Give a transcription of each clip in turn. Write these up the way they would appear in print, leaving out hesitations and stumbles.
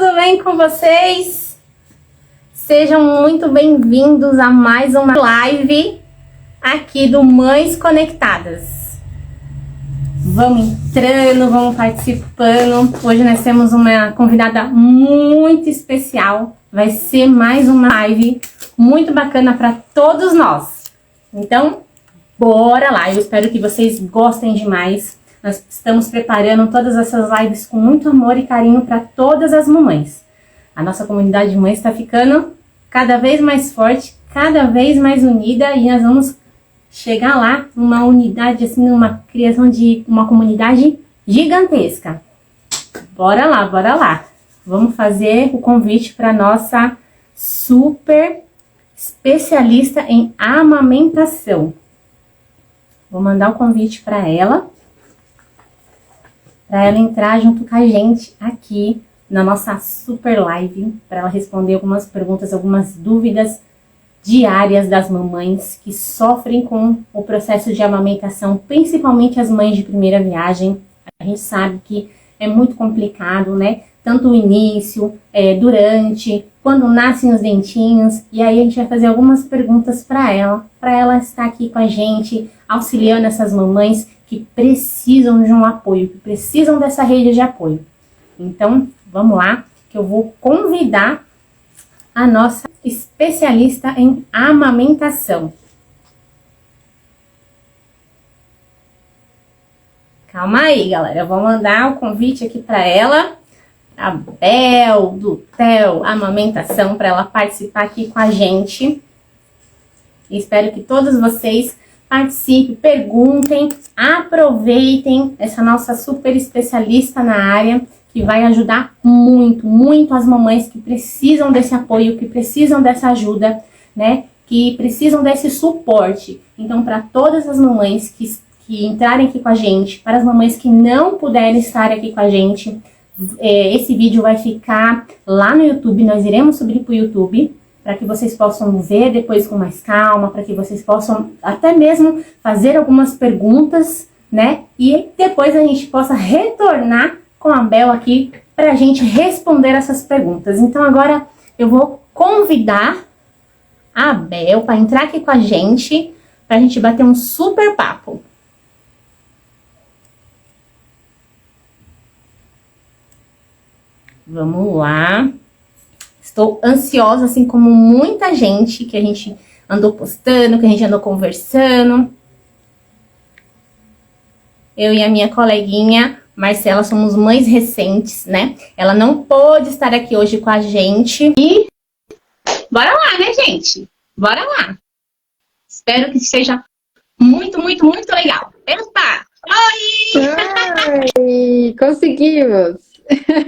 tudo bem com vocês? Sejam muito bem-vindos a mais uma live aqui do Mães Conectadas. Vamos entrando, vamos participando. Hoje nós temos uma convidada muito especial. Vai ser mais uma live muito bacana para todos nós. Então, bora lá. Eu espero que vocês gostem demais. Nós estamos preparando todas essas lives com muito amor e carinho para todas as mamães. A nossa comunidade de mães está ficando cada vez mais forte, cada vez mais unida, e nós vamos chegar lá numa unidade, assim, numa criação de uma comunidade gigantesca. Bora lá, bora lá. Vamos fazer o convite para nossa super especialista em amamentação. Vou mandar o convite para ela entrar junto com a gente aqui na nossa super live, para ela responder algumas perguntas, algumas dúvidas diárias das mamães que sofrem com o processo de amamentação, principalmente as mães de primeira viagem. A gente sabe que é muito complicado, né? Tanto o início, durante, quando nascem os dentinhos. E aí a gente vai fazer algumas perguntas para ela estar aqui com a gente, auxiliando essas mamães que precisam de um apoio, que precisam dessa rede de apoio. Então, vamos lá, que eu vou convidar a nossa especialista em amamentação. Calma aí, galera, eu vou mandar o convite aqui para ela, a Bel, do TEL Amamentação, para ela participar aqui com a gente. Espero que todos vocês participem, perguntem, aproveitem essa nossa super especialista na área, que vai ajudar muito, muito as mamães que precisam desse apoio, que precisam dessa ajuda, né? Que precisam desse suporte. Então, para todas as mamães que entrarem aqui com a gente, para as mamães que não puderem estar aqui com a gente, esse vídeo vai ficar lá no YouTube, nós iremos subir para o YouTube, para que vocês possam ver depois com mais calma, para que vocês possam até mesmo fazer algumas perguntas, né? E depois a gente possa retornar com a Bel aqui para a gente responder essas perguntas. Então agora eu vou convidar a Bel para entrar aqui com a gente, para a gente bater um super papo. Vamos lá. Estou ansiosa, assim como muita gente, que a gente andou postando, que a gente andou conversando. Eu e a minha coleguinha Marcela somos mães recentes, né? Ela não pôde estar aqui hoje com a gente. E bora lá, né, gente? Bora lá. Espero que seja muito, muito, muito legal. Epa! Oi! Oi! Conseguimos!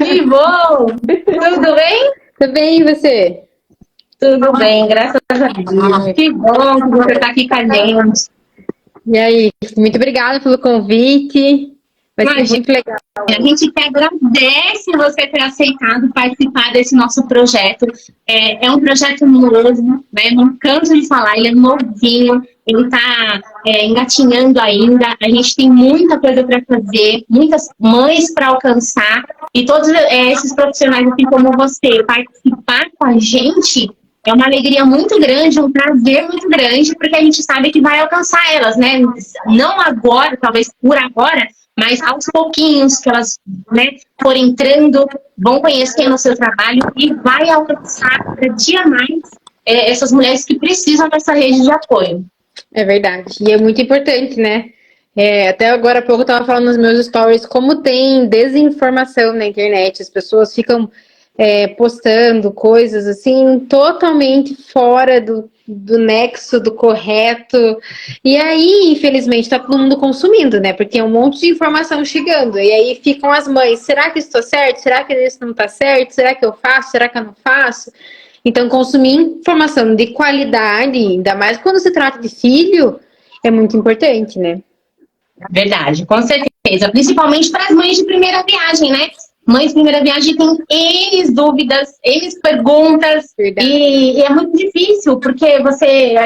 Que bom! Tudo bem? Tudo bem, e você? Tudo bem, graças a Deus. Que bom que você está aqui com a gente. E aí, muito obrigada pelo convite. Vai ser muito legal. A gente que agradece você ter aceitado participar desse nosso projeto. É um projeto novo, né? Não canso de falar, ele é novinho, ele está engatinhando ainda. A gente tem muita coisa para fazer, muitas mães para alcançar. E todos esses profissionais, assim como você, participar com a gente é uma alegria muito grande, um prazer muito grande, porque a gente sabe que vai alcançar elas, né? Não agora, talvez por agora, mas aos pouquinhos que elas, né, forem entrando, vão conhecendo o seu trabalho e vai alcançar cada dia mais essas mulheres que precisam dessa rede de apoio. É verdade, e é muito importante, né? Até agora há pouco eu estava falando nos meus stories como tem desinformação na internet, as pessoas ficam postando coisas assim totalmente fora do nexo, do correto, e aí infelizmente tá todo mundo consumindo, né, porque é um monte de informação chegando, e aí ficam as mães, será que isso tá certo? Será que isso não tá certo? Será que eu faço? Será que eu não faço? Então consumir informação de qualidade, ainda mais quando se trata de filho, é muito importante, né? Verdade, com certeza, principalmente para as mães de primeira viagem, né? Mães de primeira viagem têm N dúvidas, N perguntas, e é muito difícil, porque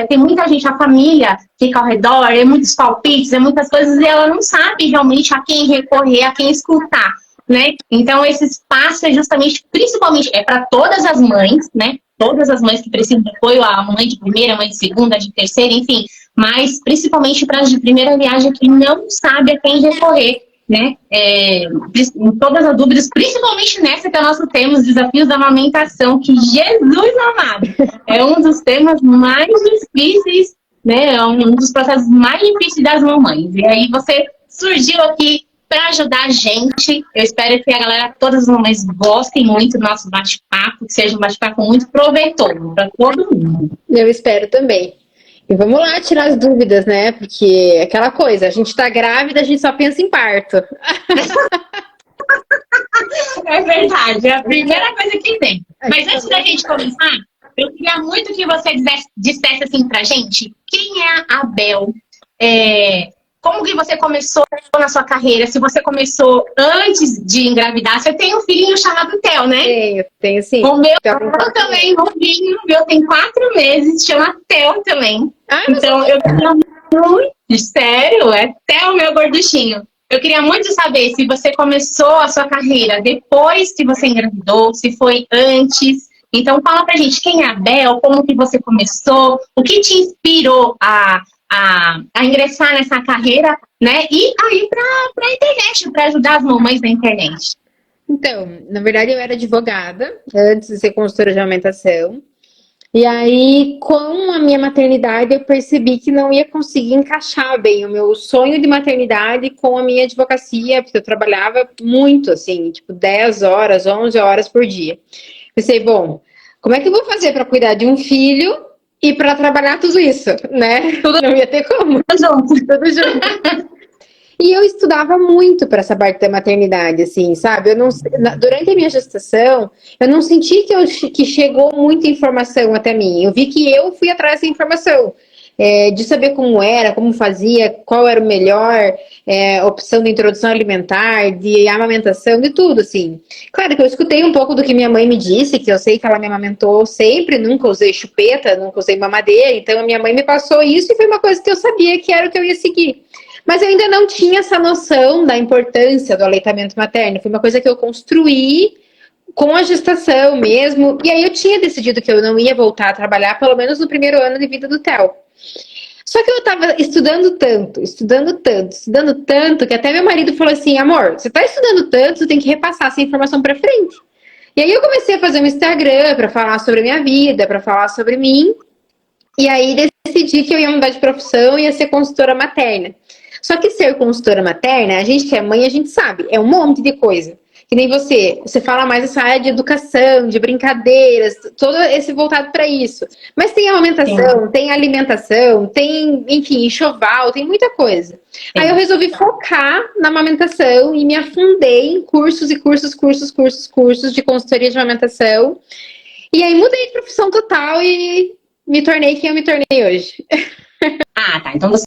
tem muita gente, a família fica ao redor, muitos palpites, muitas coisas, e ela não sabe realmente a quem recorrer, a quem escutar. né? Então, esse espaço é justamente, principalmente, é para todas as mães, né? Todas as mães que precisam de apoio, a mãe de primeira, a mãe de segunda, de terceira, enfim. Mas, principalmente para as de primeira viagem que não sabe a quem recorrer, né? Em todas as dúvidas, principalmente nessa que é o nosso tema, os desafios da amamentação, que Jesus amado, é um dos temas mais difíceis, né? É um dos processos mais difíceis das mamães. E aí você surgiu aqui para ajudar a gente. Eu espero que a galera, todas as mamães, gostem muito do nosso bate-papo, que seja um bate-papo muito proveitoso para todo mundo. Eu espero também. E vamos lá tirar as dúvidas, né? Porque é aquela coisa, a gente tá grávida, a gente só pensa em parto. É verdade, é a primeira coisa que tem. Mas antes da gente começar, eu queria muito que você dissesse assim pra gente, quem é a Bel? Como que você começou na sua carreira? Se você começou antes de engravidar, você tem um filhinho chamado Theo, né? Tenho sim. O meu também, novinho, o meu tem 4 meses, chama Theo também. Então, eu queria muito, sério, é Theo, meu gorduchinho. Eu queria muito saber se você começou a sua carreira depois que você engravidou, se foi antes. Então, fala pra gente quem é a Bel, como que você começou, o que te inspirou a ingressar nessa carreira, né? E aí para a internet, para ajudar as mamães na internet. Então, na verdade, eu era advogada antes de ser consultora de alimentação. E aí, com a minha maternidade, eu percebi que não ia conseguir encaixar bem o meu sonho de maternidade com a minha advocacia, porque eu trabalhava muito, assim, tipo 10 horas, 11 horas por dia. Pensei, bom, como é que eu vou fazer para cuidar de um filho e para trabalhar tudo isso, né? Tudo não ia ter como. Tudo junto. E eu estudava muito para essa parte da maternidade, assim, sabe? Durante a minha gestação, eu não senti que chegou muita informação até mim. Eu vi que eu fui atrás dessa informação. De saber como era, como fazia, qual era o melhor, opção de introdução alimentar, de amamentação, de tudo, assim. Claro que eu escutei um pouco do que minha mãe me disse, que eu sei que ela me amamentou sempre, nunca usei chupeta, nunca usei mamadeira, então a minha mãe me passou isso e foi uma coisa que eu sabia que era o que eu ia seguir. Mas eu ainda não tinha essa noção da importância do aleitamento materno, foi uma coisa que eu construí com a gestação mesmo, e aí eu tinha decidido que eu não ia voltar a trabalhar, pelo menos no primeiro ano de vida do Theo. Só que eu tava estudando tanto, que até meu marido falou assim, amor, você tá estudando tanto, você tem que repassar essa informação pra frente. E aí eu comecei a fazer um Instagram pra falar sobre a minha vida, pra falar sobre mim, e aí decidi que eu ia mudar de profissão e ia ser consultora materna. Só que ser consultora materna, a gente que é mãe, a gente sabe, é um monte de coisa. Que nem você fala mais essa área de educação, de brincadeiras, todo esse voltado para isso. Mas tem amamentação, tem alimentação, tem, enfim, enxoval, tem muita coisa. Sim. Aí eu resolvi focar na amamentação e me afundei em cursos e cursos de consultoria de amamentação. E aí mudei de profissão total e me tornei quem eu me tornei hoje. Ah, tá. Então você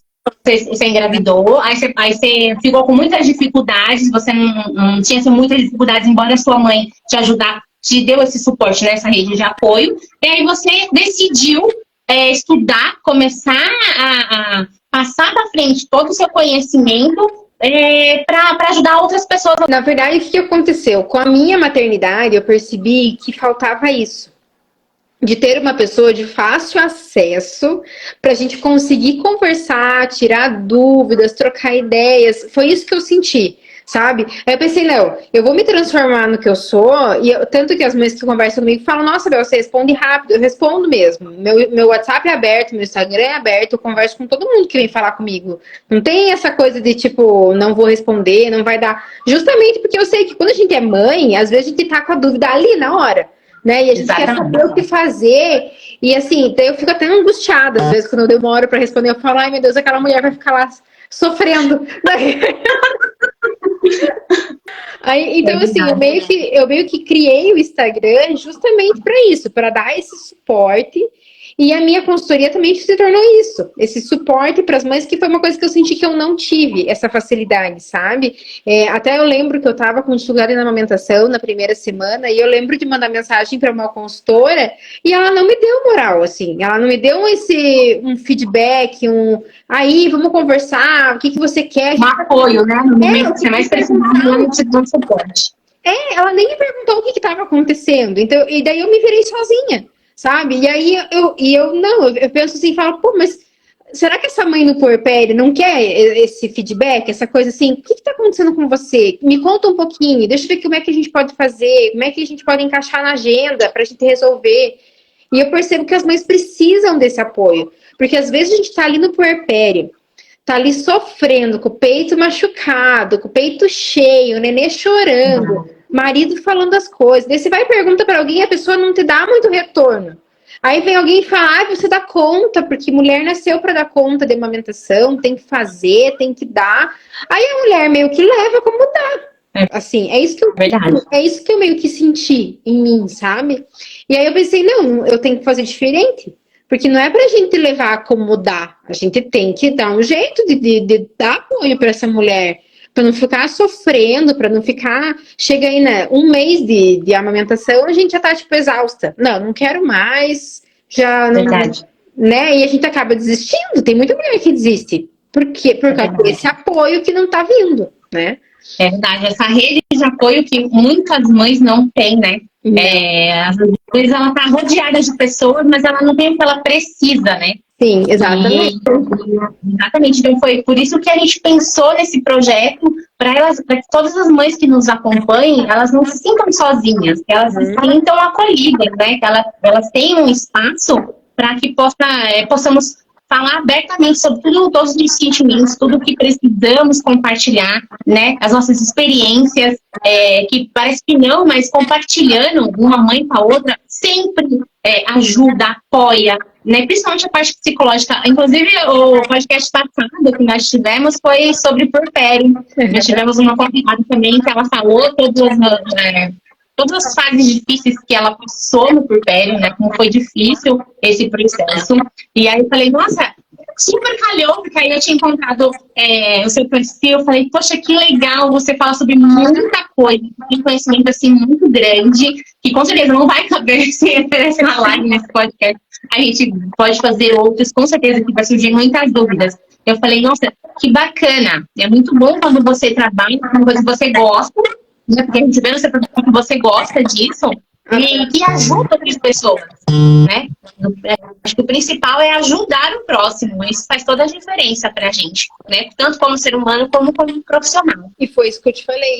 engravidou, aí você ficou com muitas dificuldades, você não tinha assim, muitas dificuldades, embora a sua mãe te deu esse suporte nessa rede de apoio, e aí você decidiu estudar, começar a passar para frente todo o seu conhecimento para ajudar outras pessoas. Na verdade, o que aconteceu? Com a minha maternidade, eu percebi que faltava isso. De ter uma pessoa de fácil acesso para a gente conseguir conversar, tirar dúvidas, trocar ideias. Foi isso que eu senti, sabe? Aí eu pensei, não, eu vou me transformar no que eu sou, tanto que as mães que conversam comigo falam, nossa, Bel, você responde rápido. Eu respondo mesmo. Meu WhatsApp é aberto, meu Instagram é aberto, eu converso com todo mundo que vem falar comigo. Não tem essa coisa de, tipo, não vou responder, não vai dar. Justamente porque eu sei que quando a gente é mãe, às vezes a gente tá com a dúvida ali na hora. Né? E a gente quer saber o que fazer. E assim, então eu fico até angustiada. Às vezes, quando eu demoro para responder, eu falo, ai meu Deus, aquela mulher vai ficar lá sofrendo. Aí, então, assim, eu meio que criei o Instagram justamente para isso, para dar esse suporte E a minha consultoria também se tornou isso, esse suporte para as mães, que foi uma coisa que eu senti que eu não tive essa facilidade, sabe? Até eu lembro que eu estava com dificuldade na amamentação na primeira semana, e eu lembro de mandar mensagem para uma consultora e ela não me deu moral, assim, ela não me deu um feedback, aí, vamos conversar, o que você quer? Um apoio, né? No momento que você mais precisava, ela não te deu suporte. Ela nem me perguntou o que estava acontecendo, então, e daí eu me virei sozinha. Sabe? E aí eu penso assim, falo, pô, mas será que essa mãe no puerpério não quer esse feedback, essa coisa assim? O que está acontecendo com você? Me conta um pouquinho, deixa eu ver como é que a gente pode fazer, como é que a gente pode encaixar na agenda para a gente resolver. E eu percebo que as mães precisam desse apoio, porque às vezes a gente está ali no puerpério, tá ali sofrendo, com o peito machucado, com o peito cheio, o nenê chorando, marido falando as coisas. Daí você vai e pergunta para alguém, a pessoa não te dá muito retorno. Aí vem alguém e fala, você dá conta, porque mulher nasceu para dar conta de amamentação, tem que fazer, tem que dar. Aí a mulher meio que leva como dá. Assim, é isso que eu meio que senti em mim, sabe? E aí eu pensei, não, eu tenho que fazer diferente. Porque não é pra gente levar como dá. A gente tem que dar um jeito de dar apoio para essa mulher. Para não ficar sofrendo, para não ficar... Chega aí, né? Um mês de amamentação, a gente já tá, tipo, exausta. Não quero mais. Já não... Verdade. Né? E a gente acaba desistindo. Tem muita mulher que desiste. Por quê? Por causa desse apoio que não tá vindo, né? É verdade. Essa rede de apoio que muitas mães não têm, né? Às vezes ela tá rodeada de pessoas, mas ela não tem o que ela precisa, né? Sim, exatamente. Exatamente. Então foi por isso que a gente pensou nesse projeto, para que todas as mães que nos acompanhem, elas não se sintam sozinhas, que elas se sintam acolhidas, né? Que elas tenham um espaço para que possamos falar abertamente sobre todos os sentimentos, tudo o que precisamos compartilhar, né? As nossas experiências, que parece que não, mas compartilhando uma mãe com a outra, sempre ajuda, apoia, né? Principalmente a parte psicológica. Inclusive, o podcast passado que nós tivemos foi sobre puerpério. Nós tivemos uma convidada também que ela falou todas as fases difíceis que ela passou no puerpério, né? Como foi difícil esse processo. E aí eu falei, nossa, super calhou, porque aí eu tinha encontrado o seu perfil. Eu falei, poxa, que legal, você fala sobre muita coisa, tem conhecimento assim muito grande, que com certeza não vai caber se nessa live, nesse podcast. A gente pode fazer outros, com certeza que vai surgir muitas dúvidas. Eu falei, nossa, que bacana. É muito bom quando você trabalha com coisa que você gosta, né? Porque a gente vê no seu perfil que você gosta disso e que ajuda outras pessoas, né? Acho que o principal é ajudar o próximo. Isso faz toda a diferença pra gente, né? Tanto como ser humano como profissional. E foi isso que eu te falei.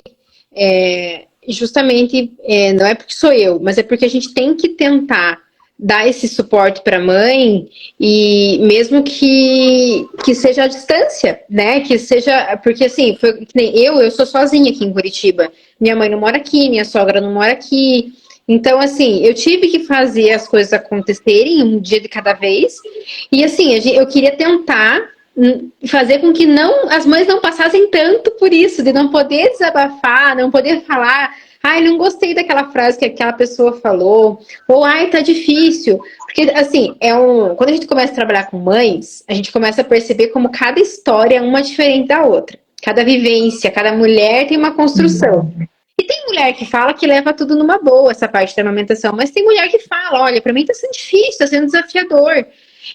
Justamente, não é porque sou eu, mas é porque a gente tem que tentar dar esse suporte para a mãe, e mesmo que seja à distância, né? Que seja, porque assim, foi que nem eu sou sozinha aqui em Curitiba. Minha mãe não mora aqui, minha sogra não mora aqui. Então, assim, eu tive que fazer as coisas acontecerem um dia de cada vez. E assim, eu queria tentar fazer com que as mães não passassem tanto por isso, de não poder desabafar, não poder falar, ai, não gostei daquela frase que aquela pessoa falou, ou ai, tá difícil. Porque, assim, quando a gente começa a trabalhar com mães, a gente começa a perceber como cada história é uma diferente da outra. Cada vivência, cada mulher tem uma construção. E tem mulher que fala que leva tudo numa boa, essa parte da amamentação, mas tem mulher que fala, olha, pra mim tá sendo difícil, tá sendo desafiador.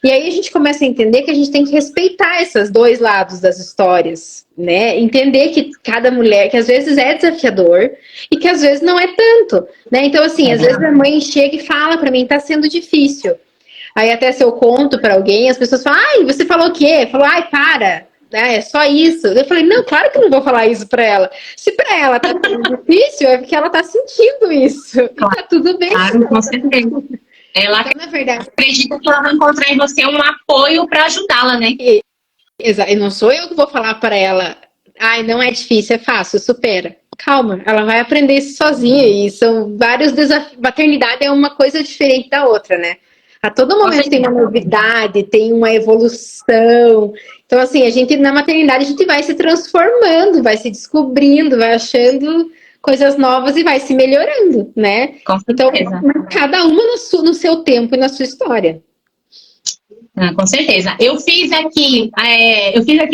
E aí a gente começa a entender que a gente tem que respeitar esses dois lados das histórias, né? Entender que cada mulher, que às vezes é desafiador e que às vezes não é tanto, né? Então, assim, às vezes a mãe chega e fala pra mim, tá sendo difícil. Aí até se eu conto pra alguém, as pessoas falam, ai, você falou o quê? Falou, ai, para, né? É só isso. Eu falei, não, claro que eu não vou falar isso pra ela. Se pra ela tá sendo difícil, é porque ela tá sentindo isso. Claro. E tá tudo bem. Claro, com certeza. Ela, então, na verdade, acredita que ela vai encontrar em você um apoio para ajudá-la, né? Exato. E não sou eu que vou falar para ela, ai, não é difícil, é fácil, supera. Calma, ela vai aprender isso sozinha. E são vários desafios. Maternidade é uma coisa diferente da outra, né? A todo momento tem uma novidade, tem uma evolução. Então, assim, na maternidade, a gente vai se transformando, vai se descobrindo, vai achando coisas novas e vai se melhorando, né? Com certeza. Então, cada uma no seu tempo e na sua história. Com certeza. Eu fiz aqui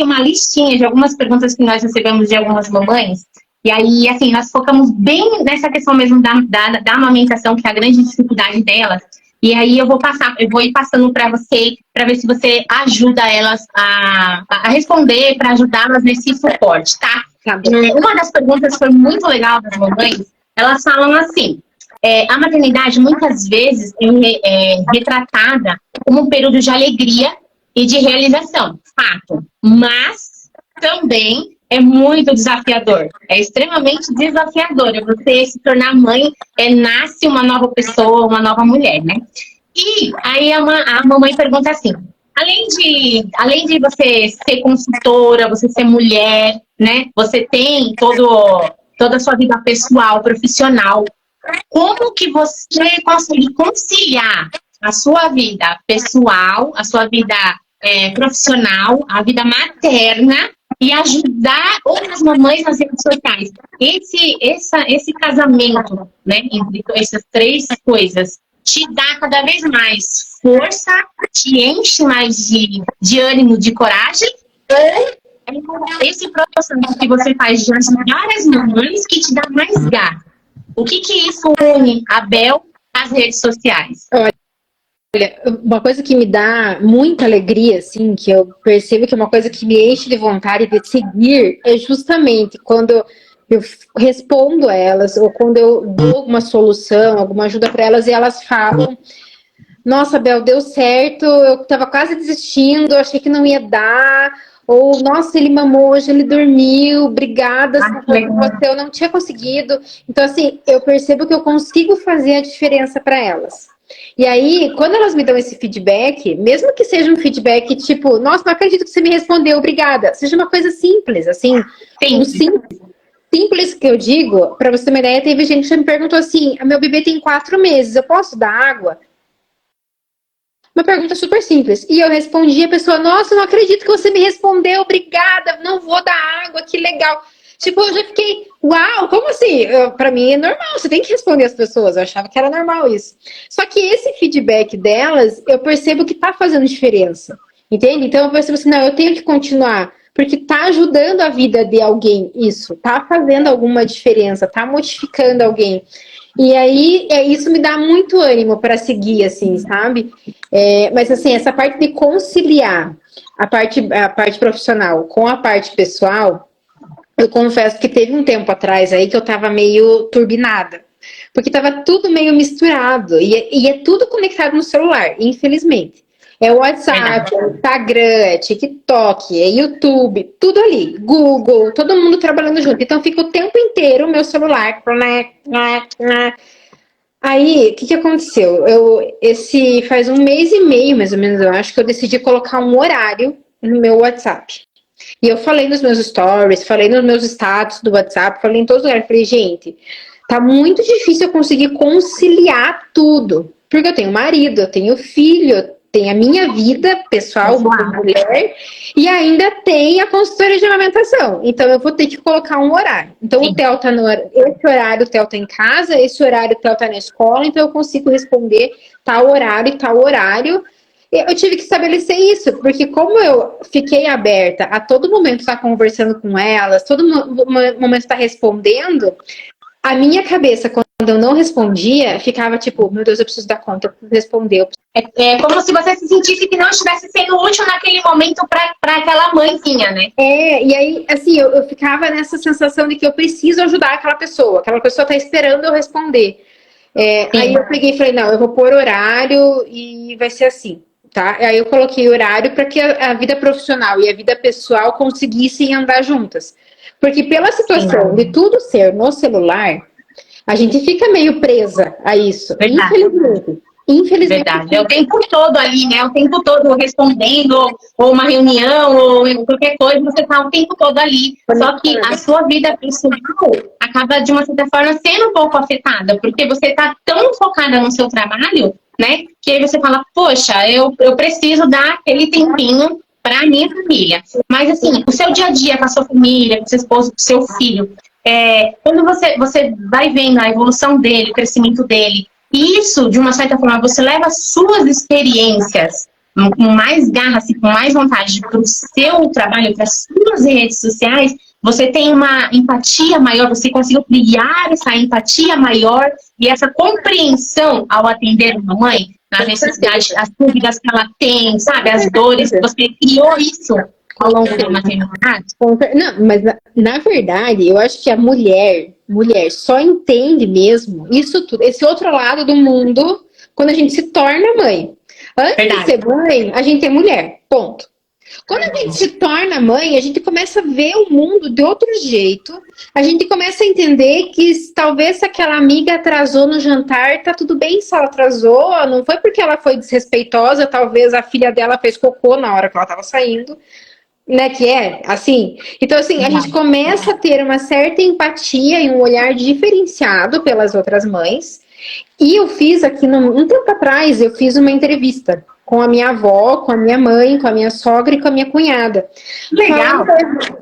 uma listinha de algumas perguntas que nós recebemos de algumas mamães. E aí, assim, nós focamos bem nessa questão mesmo da amamentação, que é a grande dificuldade delas. E aí eu vou ir passando para você, para ver se você ajuda elas a responder, para ajudá-las nesse suporte, tá? Uma das perguntas foi muito legal das mamães. Elas falam assim: a maternidade muitas vezes é retratada como um período de alegria e de realização, fato. Mas também é muito desafiador, é extremamente desafiador. É você se tornar mãe, nasce uma nova pessoa, uma nova mulher, né? E aí a mamãe pergunta assim: além de você ser consultora, você ser mulher, né? Você tem toda a sua vida pessoal, profissional. Como que você consegue conciliar a sua vida pessoal, a sua vida profissional, a vida materna e ajudar outras mamães nas redes sociais? Esse casamento, né, entre essas três coisas, te dá cada vez mais força, te enche mais de ânimo, de coragem? Ou esse processo que você faz de ajudar as mamães que te dá mais gás? O que isso une a Bel às redes sociais? Olha, uma coisa que me dá muita alegria, assim, que eu percebo que é uma coisa que me enche de vontade de seguir, é justamente quando eu respondo a elas, ou quando eu dou alguma solução, alguma ajuda para elas, e elas falam: nossa, Bel, deu certo, eu estava quase desistindo, achei que não ia dar. Ou, nossa, ele mamou hoje, ele dormiu, obrigada, eu não tinha conseguido. Então, assim, eu percebo que eu consigo fazer a diferença para elas. E aí, quando elas me dão esse feedback, mesmo que seja um feedback tipo: nossa, não acredito que você me respondeu, obrigada. Seja uma coisa simples, assim, simples que eu digo, para você ter uma ideia, teve gente que já me perguntou assim: meu bebê tem 4 meses, eu posso dar água? Uma pergunta super simples. E eu respondi, a pessoa: nossa, não acredito que você me respondeu, obrigada, não vou dar água, que legal. Tipo, eu já fiquei: uau, como assim? Pra mim é normal, você tem que responder as pessoas. Eu achava que era normal isso. Só que esse feedback delas, eu percebo que tá fazendo diferença. Entende? Então eu percebo assim: não, eu tenho que continuar. Porque tá ajudando a vida de alguém isso. Tá fazendo alguma diferença, tá modificando alguém. E aí, isso me dá muito ânimo para seguir, assim, sabe? Mas, assim, essa parte de conciliar a parte profissional com a parte pessoal, eu confesso que teve um tempo atrás aí que eu tava meio turbinada. Porque tava tudo meio misturado. E é tudo conectado no celular, infelizmente. É WhatsApp, é Instagram, é TikTok, é YouTube, tudo ali. Google, todo mundo trabalhando junto. Então fica o tempo inteiro o meu celular. Aí, o que aconteceu? Faz 1 mês e meio, mais ou menos, eu acho, que eu decidi colocar um horário no meu WhatsApp. E eu falei nos meus stories, falei nos meus status do WhatsApp, falei em todos os lugares. Falei: gente, tá muito difícil eu conseguir conciliar tudo. Porque eu tenho marido, eu tenho filho, tem a minha vida pessoal como mulher e ainda tem a consultoria de amamentação. Então eu vou ter que colocar um horário. Então o Theo tá esse horário, o Theo tá em casa, esse horário o Theo tá na escola, então eu consigo responder tal horário e tal horário. Eu tive que estabelecer isso, porque como eu fiquei aberta a todo momento estar conversando com elas, todo momento estar respondendo, a minha cabeça, quando eu não respondia, ficava tipo: meu Deus, eu preciso dar conta, eu preciso responder. É como se você se sentisse que não estivesse sendo útil naquele momento para aquela mãezinha, né? E aí, assim, eu ficava nessa sensação de que eu preciso ajudar aquela pessoa tá esperando eu responder. Aí eu peguei e falei: não, eu vou pôr horário e vai ser assim, tá? Aí eu coloquei horário para que a vida profissional e a vida pessoal conseguissem andar juntas. Porque pela situação de tudo ser no celular, a gente fica meio presa a isso. Verdade. Infelizmente. Verdade. É o tempo todo ali, né? O tempo todo respondendo, ou uma reunião, ou qualquer coisa, você tá o tempo todo ali. Só que a sua vida pessoal acaba, de uma certa forma, sendo um pouco afetada, porque você tá tão focada no seu trabalho, né? Que aí você fala: poxa, eu preciso dar aquele tempinho para minha família. Mas, assim, o seu dia a dia com a sua família, com seu esposo, com seu filho, quando você vai vendo a evolução dele, o crescimento dele, e isso, de uma certa forma, você leva as suas experiências com mais garra, assim, com mais vontade para o seu trabalho, para as suas redes sociais, você tem uma empatia maior, você conseguiu criar essa empatia maior e essa compreensão ao atender uma mãe, nas necessidades, as dúvidas que ela tem, sabe? As dores, você criou isso ao longo da maternidade? Não, mas na verdade, eu acho que a mulher só entende mesmo isso tudo, esse outro lado do mundo, quando a gente se torna mãe. Antes de ser mãe, a gente é mulher, ponto. Quando a gente se torna mãe, a gente começa a ver o mundo de outro jeito. A gente começa a entender que talvez se aquela amiga atrasou no jantar, tá tudo bem se ela atrasou. Não foi porque ela foi desrespeitosa, talvez a filha dela fez cocô na hora que ela tava saindo. Né, que é assim. Então, assim, a gente começa a ter uma certa empatia e um olhar diferenciado pelas outras mães. E eu fiz aqui, um tempo atrás, eu fiz uma entrevista com a minha avó, com a minha mãe, com a minha sogra e com a minha cunhada. Legal!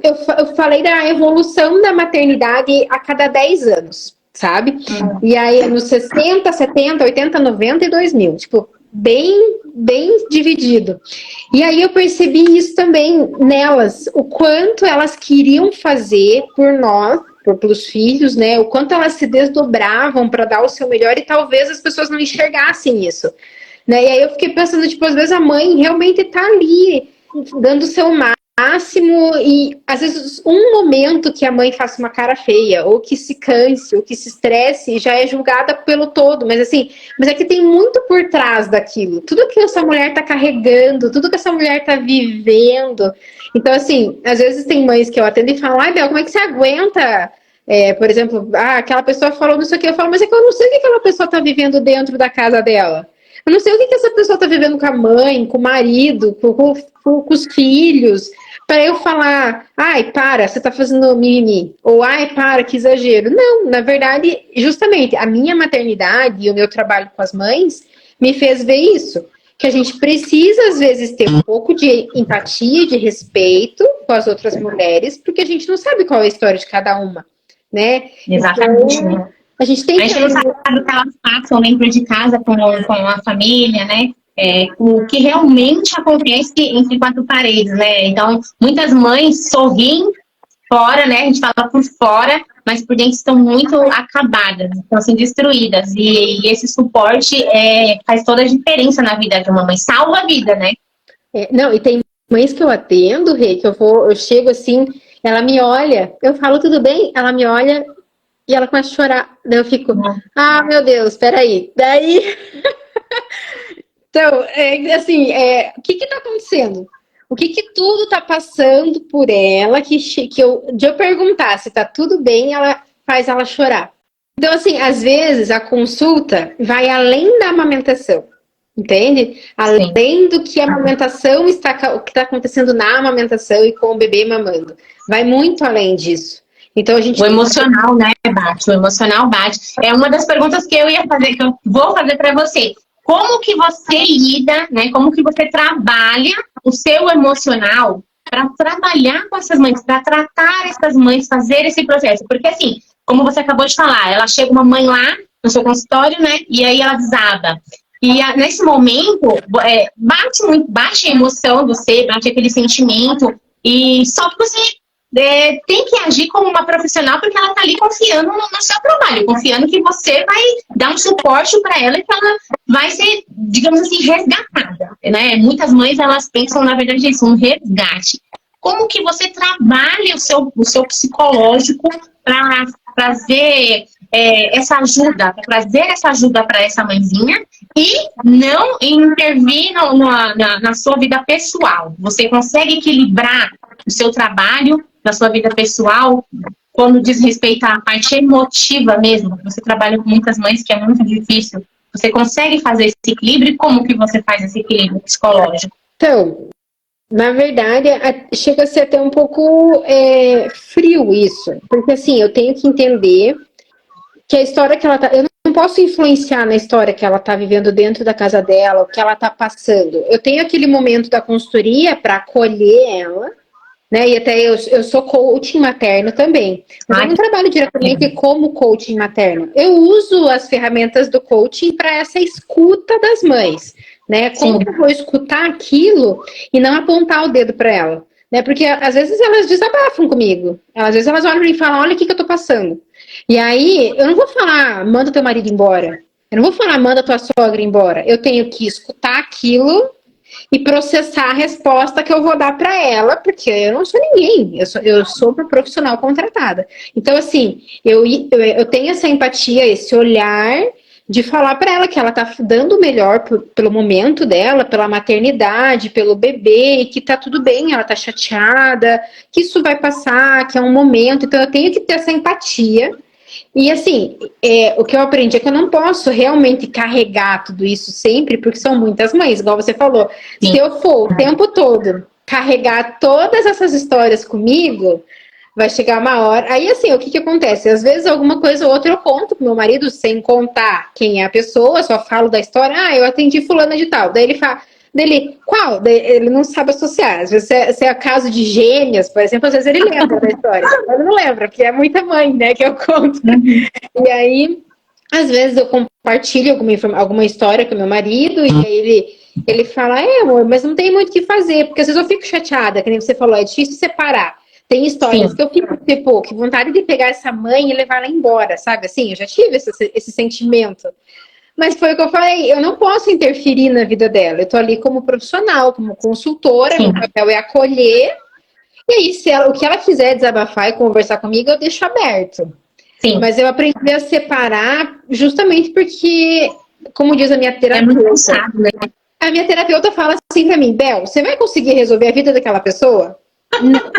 Eu falei da evolução da maternidade a cada 10 anos, sabe? E aí, nos 60, 70, 80, 90 e 2000. Tipo, bem dividido. E aí eu percebi isso também nelas, o quanto elas queriam fazer por nós, pelos filhos, né? O quanto elas se desdobravam para dar o seu melhor e talvez as pessoas não enxergassem isso, né? E aí eu fiquei pensando, tipo, às vezes a mãe realmente tá ali dando o seu máximo e às vezes um momento que a mãe faça uma cara feia ou que se canse ou que se estresse já é julgada pelo todo, mas assim, mas é que tem muito por trás daquilo, tudo que essa mulher tá carregando, tudo que essa mulher tá vivendo. Então assim, às vezes tem mães que eu atendo e falam, ai Bel, como é que você aguenta? Por exemplo, aquela pessoa falou não sei o que, eu falo, mas é que eu não sei o que aquela pessoa tá vivendo dentro da casa dela. Eu não sei o que essa pessoa tá vivendo com a mãe, com o marido, com os filhos, para eu falar, ai, para, você tá fazendo mimimi, ou ai, para, que exagero. Não, na verdade, justamente, a minha maternidade e o meu trabalho com as mães me fez ver isso, que a gente precisa, às vezes, ter um pouco de empatia, de respeito com as outras mulheres, porque a gente não sabe qual é a história de cada uma, né? Exatamente. Então, a gente tem a gente não sabe o que elas passam dentro de casa com a família, né? O que realmente acontece entre quatro paredes, né? Então, muitas mães sorriem fora, né? A gente fala por fora, mas por dentro estão muito acabadas, estão assim, destruídas. E esse suporte faz toda a diferença na vida de uma mãe, salva a vida, né? Não, e tem mães que eu atendo, Rê, que eu chego assim, ela me olha, eu falo tudo bem, ela me olha e ela começa a chorar. Daí eu fico, meu Deus, peraí. Daí... Então, o que tá acontecendo? O que tudo tá passando por ela, de eu perguntar se tá tudo bem, ela faz ela chorar. Então, assim, às vezes a consulta vai além da amamentação, entende? Além do que a amamentação o que está acontecendo na amamentação e com o bebê mamando. Vai muito além disso. Então, a gente... O emocional, né, bate. O emocional bate. É uma das perguntas que eu ia fazer, que eu vou fazer para você. Como que você lida, né? Como que você trabalha o seu emocional para trabalhar com essas mães, para tratar essas mães, fazer esse processo? Porque assim, como você acabou de falar, ela chega uma mãe lá no seu consultório, né? E aí ela desaba. E nesse momento, bate a emoção de você, bate aquele sentimento. E só que você tem que agir como uma profissional, porque ela está ali confiando no seu trabalho, confiando que você vai dar um suporte para ela e que ela vai ser, digamos assim, resgatada, né? Muitas mães, elas pensam, na verdade, isso, um resgate. Como que você trabalha o seu psicológico para trazer essa ajuda, para trazer essa ajuda para essa mãezinha e não intervir na sua vida pessoal? Você consegue equilibrar o seu trabalho na sua vida pessoal quando diz respeito à parte emotiva mesmo? Você trabalha com muitas mães, que é muito difícil. Você consegue fazer esse equilíbrio? Como que você faz esse equilíbrio psicológico? Então, na verdade, chega a ser até um pouco frio isso. Porque assim, eu tenho que entender que a história que ela tá... Eu não posso influenciar na história que ela tá vivendo dentro da casa dela, o que ela tá passando. Eu tenho aquele momento da consultoria para acolher ela, né? E até eu sou coaching materno também. Mas eu não trabalho diretamente como coaching materno. Eu uso as ferramentas do coaching para essa escuta das mães. né? Como que eu vou escutar aquilo e não apontar o dedo para ela? Né? Porque às vezes elas desabafam comigo. Às vezes elas olham para mim e falam, olha o que eu tô passando. E aí, eu não vou falar, manda teu marido embora. Eu não vou falar, manda tua sogra embora. Eu tenho que escutar aquilo e processar a resposta que eu vou dar para ela, porque eu não sou ninguém. Eu sou uma profissional contratada. Então, assim, eu tenho essa empatia, esse olhar de falar para ela que ela tá dando o melhor pelo momento dela, pela maternidade, pelo bebê, e que tá tudo bem, ela tá chateada, que isso vai passar, que é um momento. Então, eu tenho que ter essa empatia. E assim, o que eu aprendi é que eu não posso realmente carregar tudo isso sempre, porque são muitas mães, igual você falou. Sim. Se eu for o tempo todo carregar todas essas histórias comigo, vai chegar uma hora. Aí assim, o que acontece? Às vezes alguma coisa ou outra eu conto pro meu marido sem contar quem é a pessoa, só falo da história, eu atendi fulana de tal. Daí ele fala, qual? Ele não sabe associar. Às vezes, se é caso de gêmeas, por exemplo, às vezes ele lembra da história. Mas ele não lembra, porque é muita mãe, né, que eu conto. E aí, às vezes eu compartilho alguma história com meu marido, e aí ele fala, amor, mas não tem muito o que fazer, porque às vezes eu fico chateada, que nem você falou, é difícil separar. Tem histórias que eu fico, tipo, que vontade de pegar essa mãe e levar ela embora, sabe? Assim, eu já tive esse sentimento. Mas foi o que eu falei, eu não posso interferir na vida dela. Eu tô ali como profissional, como consultora, meu papel é acolher. E aí, o que ela quiser desabafar e conversar comigo, eu deixo aberto. Sim. Mas eu aprendi a separar justamente porque, como diz a minha terapeuta... É muito cansado, né? A minha terapeuta fala assim pra mim, Bel, você vai conseguir resolver a vida daquela pessoa? Não.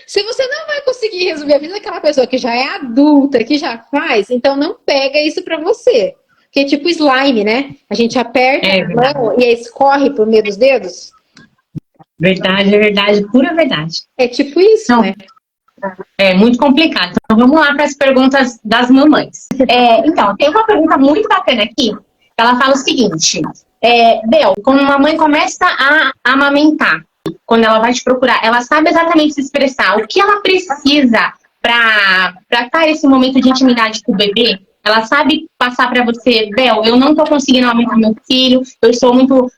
Se você não vai conseguir resolver a vida daquela pessoa que já é adulta, que já faz, então não pega isso pra você. Que é tipo slime, né? A gente aperta a mão e aí escorre por meio dos dedos. Verdade, pura verdade. É tipo isso, né? É muito complicado. Então vamos lá para as perguntas das mamães. Então, tem uma pergunta muito bacana aqui. Ela fala o seguinte. Bel, quando uma mãe começa a amamentar, quando ela vai te procurar, ela sabe exatamente se expressar. O que ela precisa para estar nesse momento de intimidade com o bebê? Ela sabe passar para você, Bel, eu não tô conseguindo aumentar meu filho, eu estou muito,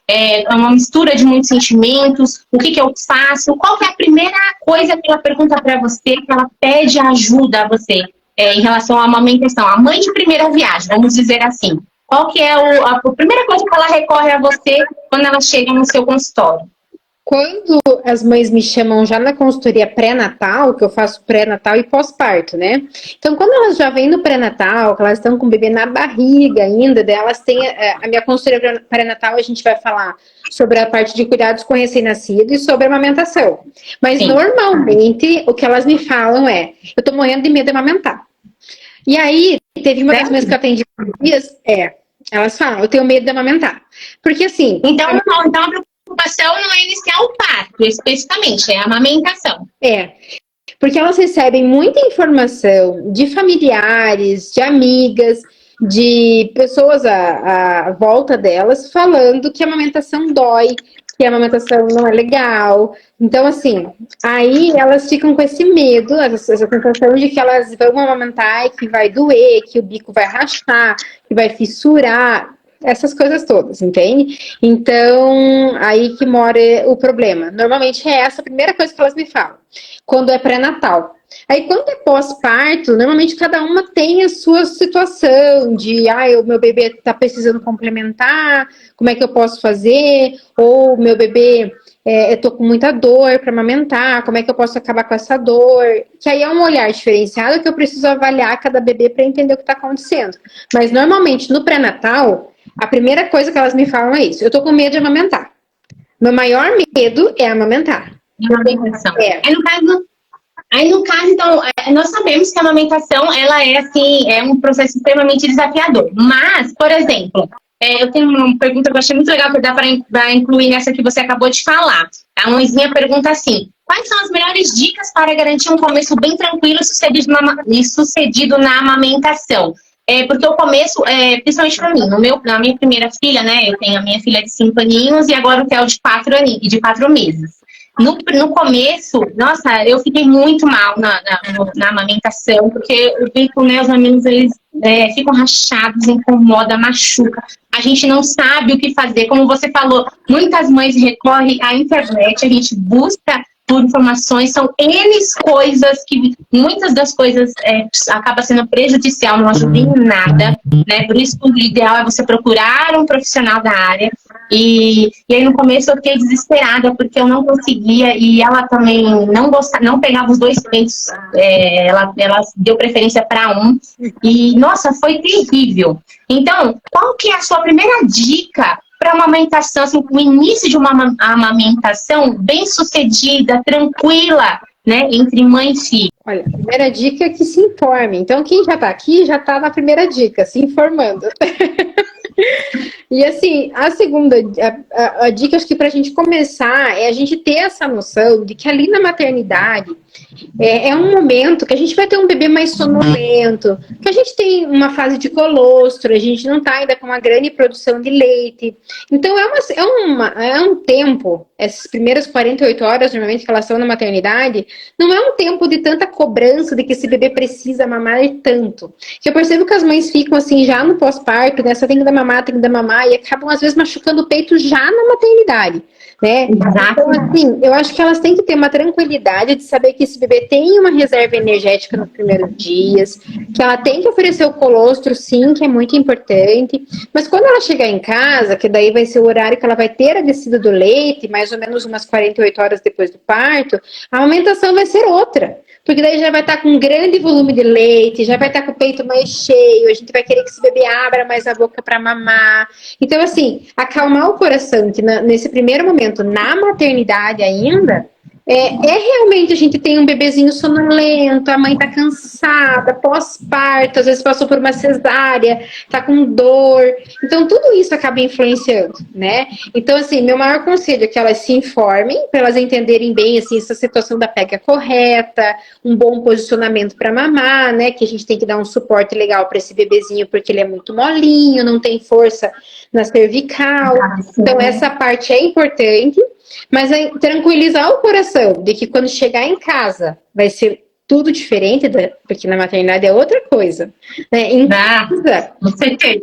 uma mistura de muitos sentimentos, o que eu faço? Qual que é a primeira coisa que ela pergunta para você, que ela pede ajuda a você em relação à amamentação? A mãe de primeira viagem, vamos dizer assim. Qual que é a primeira coisa que ela recorre a você quando ela chega no seu consultório? Quando as mães me chamam já na consultoria pré-natal, que eu faço pré-natal e pós-parto, né? Então, quando elas já vêm no pré-natal, que elas estão com o bebê na barriga ainda, elas têm a minha consultoria pré-natal, a gente vai falar sobre a parte de cuidados com recém-nascido e sobre a amamentação. Mas, normalmente, o que elas me falam é, eu tô morrendo de medo de amamentar. E aí, teve uma das mães que eu atendi por dias, elas falam, eu tenho medo de amamentar. Porque, assim... Então a preocupação não é iniciar o parto, especificamente, é a amamentação. Porque elas recebem muita informação de familiares, de amigas, de pessoas à volta delas, falando que a amamentação dói, que a amamentação não é legal. Então, assim, aí elas ficam com esse medo, essa sensação de que elas vão amamentar e que vai doer, que o bico vai rachar, que vai fissurar... Essas coisas todas, entende? Então, aí que mora o problema. Normalmente é essa a primeira coisa que elas me falam. Quando é pré-natal. Aí, quando é pós-parto, normalmente cada uma tem a sua situação de, o meu bebê tá precisando complementar, como é que eu posso fazer? Ou meu bebê, eu tô com muita dor para amamentar, como é que eu posso acabar com essa dor? Que aí é um olhar diferenciado que eu preciso avaliar cada bebê para entender o que tá acontecendo. Mas, normalmente, no pré-natal, a primeira coisa que elas me falam é isso. Eu tô com medo de amamentar. Meu maior medo é amamentar. Amamentação. Aí no caso, então, nós sabemos que a amamentação, ela é assim, é um processo extremamente desafiador. Mas, por exemplo, eu tenho uma pergunta que eu achei muito legal que dá para incluir nessa que você acabou de falar. A mãezinha pergunta assim, quais são as melhores dicas para garantir um começo bem tranquilo e sucedido na amamentação? Porque o começo, principalmente para mim, na minha primeira filha, né, eu tenho a minha filha de 5 aninhos e agora o Theo de 4 meses. No começo, nossa, eu fiquei muito mal na amamentação, porque eu vi que, né, os mamilos, eles ficam rachados, incomoda, machuca. A gente não sabe o que fazer. Como você falou, muitas mães recorrem à internet, a gente busca por informações, são N coisas que muitas das coisas acaba sendo prejudicial, não ajuda em nada, né? Por isso, o ideal é você procurar um profissional da área. E aí no começo eu fiquei desesperada porque eu não conseguia e ela também não pegava os dois peitos, ela deu preferência para um e nossa, foi terrível. Então, qual que é a sua primeira dica para uma amamentação, assim, o início de uma amamentação bem sucedida, tranquila, né, entre mãe e filho? Olha, a primeira dica é que se informe. Então, quem já está aqui já está na primeira dica, se informando. E assim, a segunda, a dica, acho que para a gente começar, é a gente ter essa noção de que ali na maternidade é um momento que a gente vai ter um bebê mais sonolento, que a gente tem uma fase de colostro, a gente não está ainda com uma grande produção de leite. Então, é um tempo, essas primeiras 48 horas, normalmente, que elas estão na maternidade, não é um tempo de tanta cobrança de que esse bebê precisa mamar tanto. Que eu percebo que as mães ficam assim, já no pós-parto, né? Só tem que dar mamar, e acabam, às vezes, machucando o peito já na maternidade, né? Exato. Então, assim, eu acho que elas têm que ter uma tranquilidade de saber que esse bebê tem uma reserva energética nos primeiros dias, que ela tem que oferecer o colostro, sim, que é muito importante, mas quando ela chegar em casa, que daí vai ser o horário que ela vai ter a descida do leite, mais ou menos umas 48 horas depois do parto, a amamentação vai ser outra. Porque daí já vai estar com um grande volume de leite, já vai estar com o peito mais cheio, a gente vai querer que esse bebê abra mais a boca para mamar. Então, assim, acalmar o coração, que nesse primeiro momento, na maternidade ainda, realmente a gente tem um bebezinho sonolento, a mãe tá cansada, pós-parto, às vezes passou por uma cesárea, tá com dor. Então, tudo isso acaba influenciando, né? Então, assim, meu maior conselho é que elas se informem, para elas entenderem bem, assim, essa situação da pega correta, um bom posicionamento para mamar, né? Que a gente tem que dar um suporte legal para esse bebezinho, porque ele é muito molinho, não tem força na cervical. Então, essa parte é importante. Mas é tranquilizar o coração de que quando chegar em casa vai ser tudo diferente, porque na maternidade é outra coisa, né? Em casa, com certeza.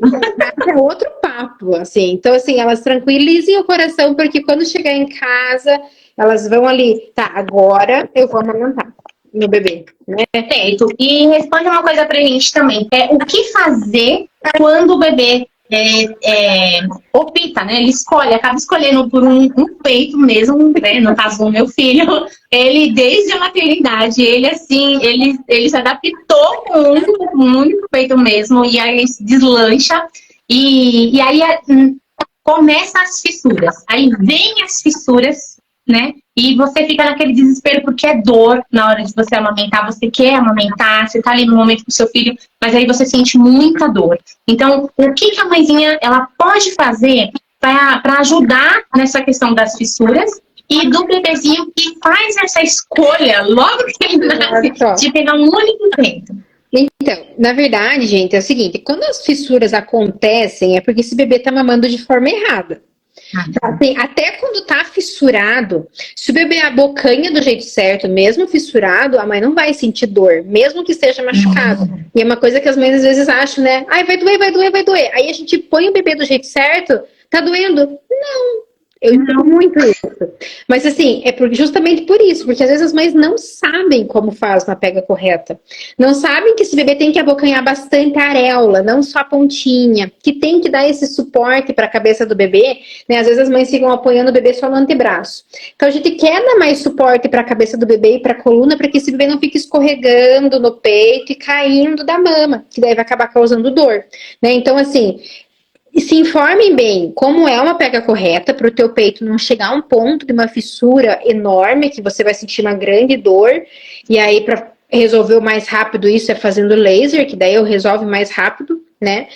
É outro papo, assim. Então, assim, elas tranquilizem o coração, porque quando chegar em casa, elas vão ali, tá, agora eu vou amamentar meu bebê, né? Perfeito. E responde uma coisa pra gente também. O que fazer quando o bebê opta, né? Ele acaba escolhendo por um peito mesmo, né? No caso do meu filho, ele desde a maternidade, ele se adaptou com um único peito mesmo, e aí se deslancha, e aí começa as fissuras. Aí vem as fissuras, né? E você fica naquele desespero porque é dor na hora de você amamentar, você quer amamentar, você tá ali no momento com o seu filho, mas aí você sente muita dor. Então, o que a mãezinha ela pode fazer para ajudar nessa questão das fissuras e do bebezinho que faz essa escolha logo que ele nasce de pegar um único peito? Então, na verdade, gente, é o seguinte, quando as fissuras acontecem é porque esse bebê tá mamando de forma errada. Assim, até quando tá fissurado, se o bebê abocanha do jeito certo, mesmo fissurado, a mãe não vai sentir dor, mesmo que esteja machucado. E é uma coisa que as mães às vezes acham, né? Ai, vai doer, vai doer, vai doer. Aí a gente põe o bebê do jeito certo, tá doendo? Não. Eu entendo muito isso. Mas assim, justamente por isso, porque às vezes as mães não sabem como faz uma pega correta. Não sabem que esse bebê tem que abocanhar bastante a areola, não só a pontinha, que tem que dar esse suporte para a cabeça do bebê, né? Às vezes as mães ficam apoiando o bebê só no antebraço. Então a gente quer dar mais suporte para a cabeça do bebê e para a coluna, para que esse bebê não fique escorregando no peito e caindo da mama, que daí vai acabar causando dor, né? Então assim, se informem bem como é uma pega correta para o teu peito não chegar a um ponto de uma fissura enorme que você vai sentir uma grande dor, e aí para resolver o mais rápido isso é fazendo laser, que daí eu resolve mais rápido, né?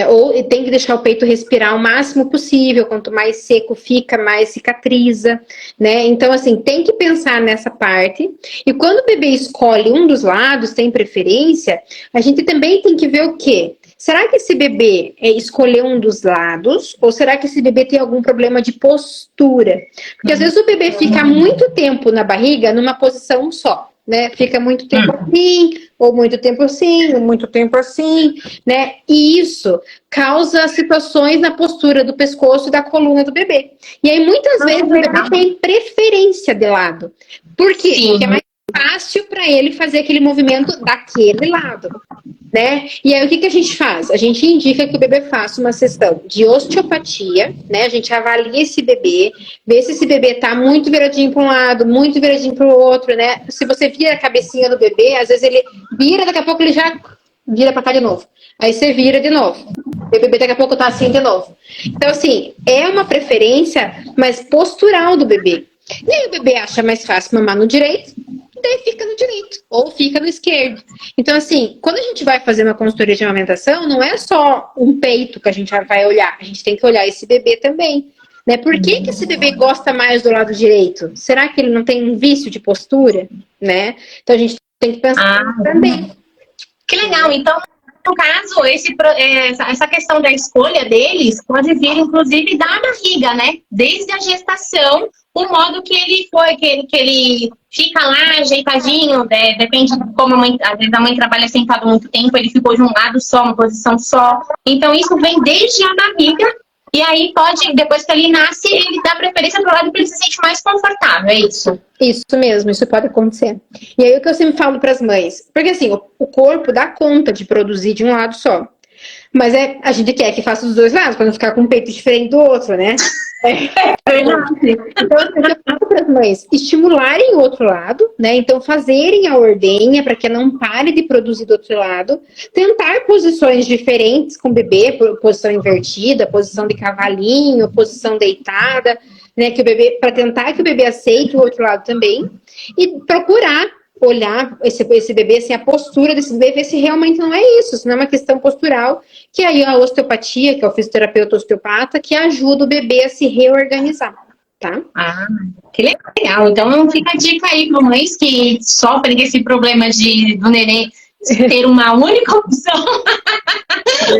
Ou tem que deixar o peito respirar o máximo possível, quanto mais seco fica, mais cicatriza, né? Então assim, tem que pensar nessa parte, e quando o bebê escolhe um dos lados, tem preferência, a gente também tem que ver o quê? será que esse bebê escolheu um dos lados? Ou será que esse bebê tem algum problema de postura? Porque às vezes o bebê fica muito tempo na barriga numa posição só, né? Fica muito tempo assim, ou muito tempo assim, ou muito tempo assim, né? E isso causa situações na postura do pescoço e da coluna do bebê. E aí, muitas vezes, o bebê tem preferência de lado. Por quê? Sim. Porque é mais fácil para ele fazer aquele movimento daquele lado, né? E aí, o que a gente faz? A gente indica que o bebê faça uma sessão de osteopatia, né? A gente avalia esse bebê, vê se esse bebê tá muito viradinho para um lado, muito viradinho para o outro, né? Se você vira a cabecinha do bebê, às vezes ele vira, daqui a pouco ele já vira para cá de novo. Aí você vira de novo. E o bebê daqui a pouco tá assim de novo. Então, assim, é uma preferência mais postural do bebê. E aí o bebê acha mais fácil mamar no direito, e daí fica no direito, ou fica no esquerdo. Então, assim, quando a gente vai fazer uma consultoria de amamentação, não é só um peito que a gente vai olhar, a gente tem que olhar esse bebê também. Né? Por que esse bebê gosta mais do lado direito? Será que ele não tem um vício de postura? Né? Então, a gente tem que pensar também. Que legal, então, no caso, essa questão da escolha deles pode vir, inclusive, da barriga, né? Desde a gestação, o modo que ele foi, que ele fica lá ajeitadinho, né? Depende de como às vezes a mãe trabalha sentada muito tempo, ele ficou de um lado só, uma posição só. Então, isso vem desde a barriga, e aí pode, depois que ele nasce, ele dá preferência pro lado que ele se sente mais confortável, é isso? Isso mesmo, isso pode acontecer. E aí o que eu sempre falo para as mães, porque assim, o corpo dá conta de produzir de um lado só. Mas a gente quer que faça dos dois lados, para não ficar com um peito diferente do outro, né? Então, eu falo para as mães estimularem o outro lado, né? Então, fazerem a ordenha para que não pare de produzir do outro lado. Tentar posições diferentes com o bebê, posição invertida, posição de cavalinho, posição deitada, né? Que o bebê, para tentar que o bebê aceite o outro lado também. E procurar olhar esse bebê, assim, a postura desse bebê, ver se realmente não é isso, se não é uma questão postural, que aí a osteopatia, que é o fisioterapeuta osteopata, que ajuda o bebê a se reorganizar, tá? Ah, que legal. Então não fica a dica aí para mães que sofrem desse problema do nenê ter uma única opção.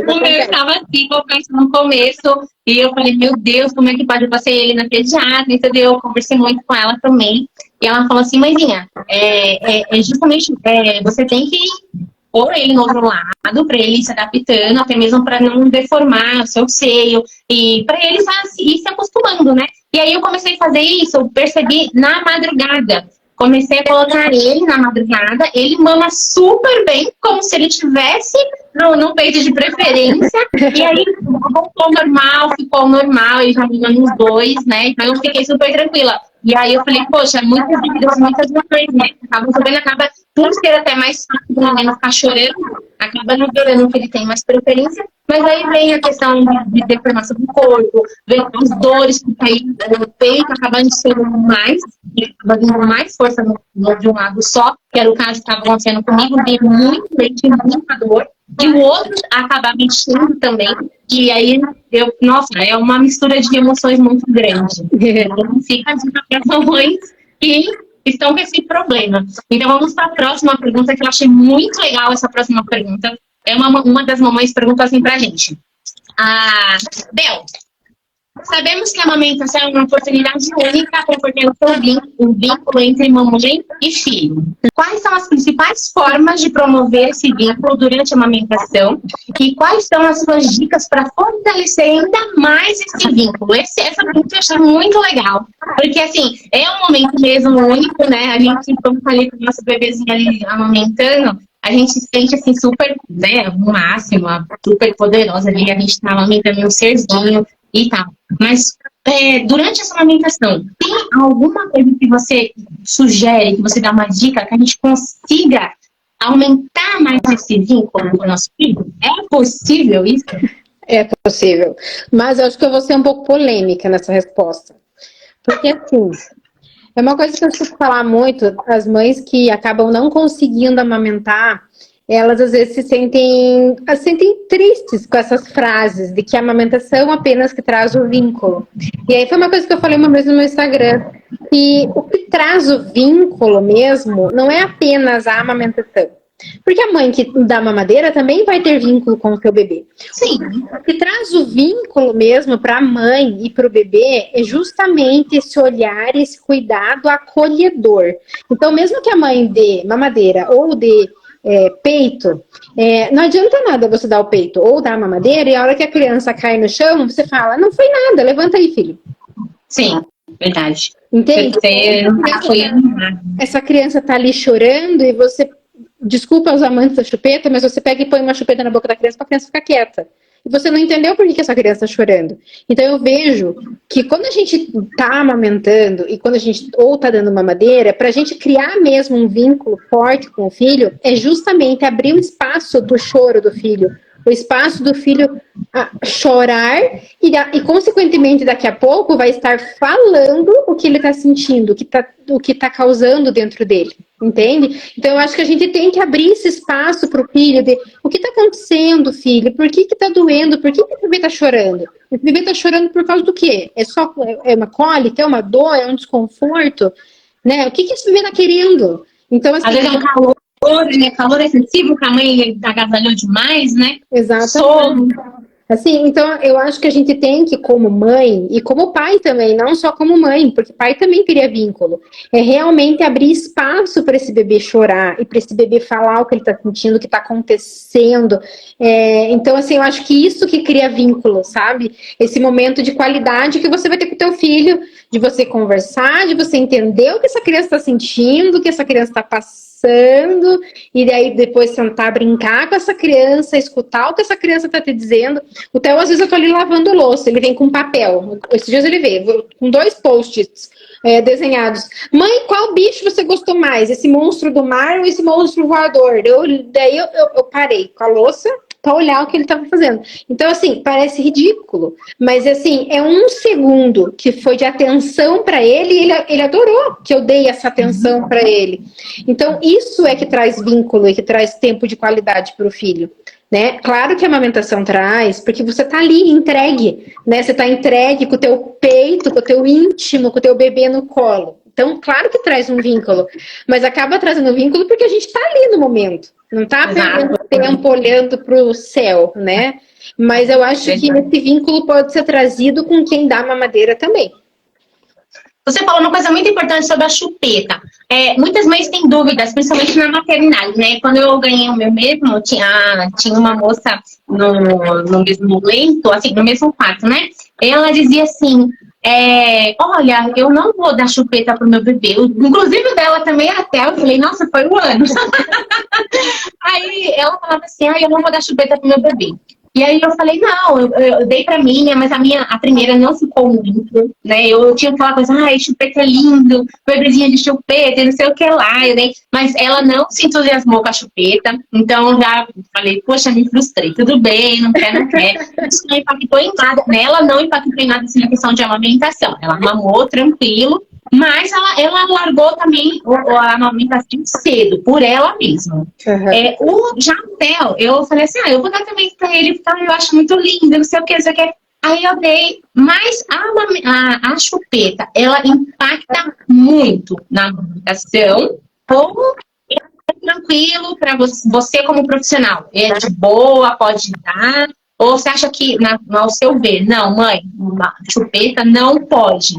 O meu estava assim, confesso, no começo, e eu falei, meu Deus, como é que pode? Eu passei ele na pediatra, entendeu? Eu conversei muito com ela também. E ela falou assim, mãezinha, justamente, você tem que pôr ele no outro lado, para ele ir se adaptando, até mesmo para não deformar o seu seio, e para ele ir se acostumando, né? E aí eu comecei a fazer isso, eu percebi na madrugada. Comecei a colocar ele na madrugada, ele mama super bem, como se ele tivesse no peito de preferência, e aí ficou normal, ele já mama nos dois, né? Então eu fiquei super tranquila. E aí eu falei, poxa, muitas dúvidas, muitas mães, né? Acaba por ser até mais fácil, pelo menos ficar chorando, acaba não querendo que ele tem mais preferência, mas aí vem a questão de deformação do corpo, vem as dores que tem no peito, acabando sendo mais, acaba vindo mais força de um lado só, que era o caso que estava acontecendo comigo, veio muito leite, muita dor, e o outro acaba mexendo também, e aí, nossa, é uma mistura de emoções muito grande. Então, fica a dica para as mães que estão com esse problema. Então, vamos para a próxima pergunta, que eu achei muito legal essa próxima pergunta. É uma das mamães perguntou assim pra gente. Bel, sabemos que a amamentação é uma oportunidade única para fortalecer o vínculo entre mamãe e filho. Quais são as principais formas de promover esse vínculo durante a amamentação? E quais são as suas dicas para fortalecer ainda mais esse vínculo? Essa pergunta eu achei muito legal. Porque, assim, é um momento mesmo único, né? A gente, quando tá ali com o nosso bebezinho ali amamentando, a gente se sente, assim, super, né, no máximo, super poderosa ali. A gente tá amamentando um serzinho e tal. Mas, durante essa amamentação, tem alguma coisa que você sugere, que você dá uma dica, que a gente consiga aumentar mais esse vínculo com o nosso filho? É possível isso? É possível. Mas eu acho que eu vou ser um pouco polêmica nessa resposta. Porque, assim, é uma coisa que eu escuto falar muito, as mães que acabam não conseguindo amamentar, elas às vezes se sentem tristes com essas frases de que a amamentação apenas que traz o vínculo. E aí foi uma coisa que eu falei uma vez no meu Instagram, que o que traz o vínculo mesmo não é apenas a amamentação. Porque a mãe que dá mamadeira também vai ter vínculo com o seu bebê. Sim. O que traz o vínculo mesmo para a mãe e para o bebê é justamente esse olhar, esse cuidado acolhedor. Então, mesmo que a mãe dê mamadeira ou dê peito, não adianta nada você dar o peito ou dar a mamadeira e a hora que a criança cai no chão, você fala, não foi nada, levanta aí, filho. Sim, verdade. Entende? Você não tá apoiando nada. Essa criança tá ali chorando e você, desculpa os amantes da chupeta, mas você pega e põe uma chupeta na boca da criança para a criança ficar quieta. E você não entendeu por que essa criança está chorando. Então eu vejo que quando a gente tá amamentando e quando a gente ou tá dando mamadeira, pra gente criar mesmo um vínculo forte com o filho, é justamente abrir o espaço do choro do filho. O espaço do filho chorar e consequentemente, daqui a pouco, vai estar falando o que ele está sentindo, o que tá causando dentro dele, entende? Então, eu acho que a gente tem que abrir esse espaço para o filho, de o que está acontecendo, filho? Por que está doendo? Por que o bebê está chorando? O bebê está chorando por causa do quê? É uma cólica? É uma dor? É um desconforto? Né? O que esse bebê está querendo? Então, assim, às vezes é um calor, né? Calor excessivo, que a mãe agasalhou demais, né? Exatamente. Sono. Assim, então eu acho que a gente tem que, como mãe, e como pai também, não só como mãe, porque pai também cria vínculo, é realmente abrir espaço para esse bebê chorar e para esse bebê falar o que ele está sentindo, o que está acontecendo. Então, assim, eu acho que isso que cria vínculo, sabe? Esse momento de qualidade que você vai ter com o teu filho, de você conversar, de você entender o que essa criança está sentindo, o que essa criança está passando, e daí depois sentar, brincar com essa criança, escutar o que essa criança tá te dizendo. O Theo, às vezes eu tô ali lavando louça, ele vem com papel, esses dias ele veio com 2 post-its desenhados. Mãe, qual bicho você gostou mais? Esse monstro do mar ou esse monstro voador? Daí eu parei com a louça para olhar o que ele estava fazendo. Então, assim, parece ridículo, mas, assim, é 1 segundo que foi de atenção para ele e ele adorou que eu dei essa atenção para ele. Então, isso é que traz vínculo e que traz tempo de qualidade para o filho. Né? Claro que a amamentação traz, porque você tá ali entregue, né? Você tá entregue com o teu peito, com o teu íntimo, com o teu bebê no colo. Então, claro que traz um vínculo, mas acaba trazendo um vínculo porque a gente tá ali no momento. Não tá perdendo tempo olhando pro céu, né? Mas eu acho que esse vínculo pode ser trazido com quem dá mamadeira também. Você falou uma coisa muito importante sobre a chupeta. Muitas mães têm dúvidas, principalmente na maternidade, né? Quando eu ganhei o meu mesmo, tinha uma moça no mesmo leito, assim, no mesmo quarto, né? Ela dizia assim, olha, eu não vou dar chupeta pro meu bebê. Inclusive o dela também até, eu falei, nossa, foi um ano. Aí ela falava assim, eu não vou dar chupeta pro meu bebê. E aí eu falei, não, eu dei pra minha, mas a primeira não ficou muito, né? Eu tinha aquela coisa, chupeta é lindo, bebezinha de chupeta, e não sei o que lá. Mas ela não se entusiasmou com a chupeta, então eu já falei, poxa, me frustrei, tudo bem, não quer. Isso não impactou em nada, né? Ela não impactou em nada assim, na questão de amamentação. Ela mamou tranquilo, mas ela largou também a amamentação cedo, por ela mesma. Uhum. Já o Theo, eu falei assim, eu vou dar também pra ele, porque eu acho muito lindo, não sei o que. Aí eu dei, mas a chupeta, ela impacta muito na amamentação, ou é tranquilo para você como profissional? É de boa, pode dar? Ou você acha que, ao seu ver, não, mãe, uma chupeta não pode?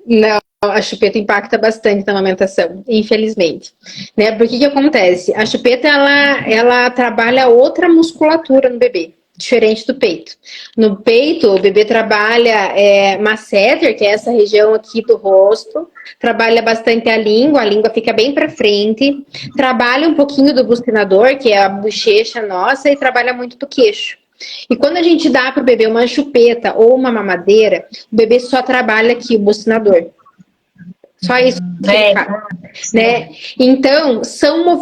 Não, a chupeta impacta bastante na amamentação, infelizmente. Né? Porque que acontece? A chupeta, ela trabalha outra musculatura no bebê, diferente do peito. No peito, o bebê trabalha masseter, que é essa região aqui do rosto, trabalha bastante a língua fica bem para frente, trabalha um pouquinho do bucinador, que é a bochecha nossa, e trabalha muito do queixo. E quando a gente dá para o bebê uma chupeta ou uma mamadeira, o bebê só trabalha aqui o bucinador. Só isso. Né? Então,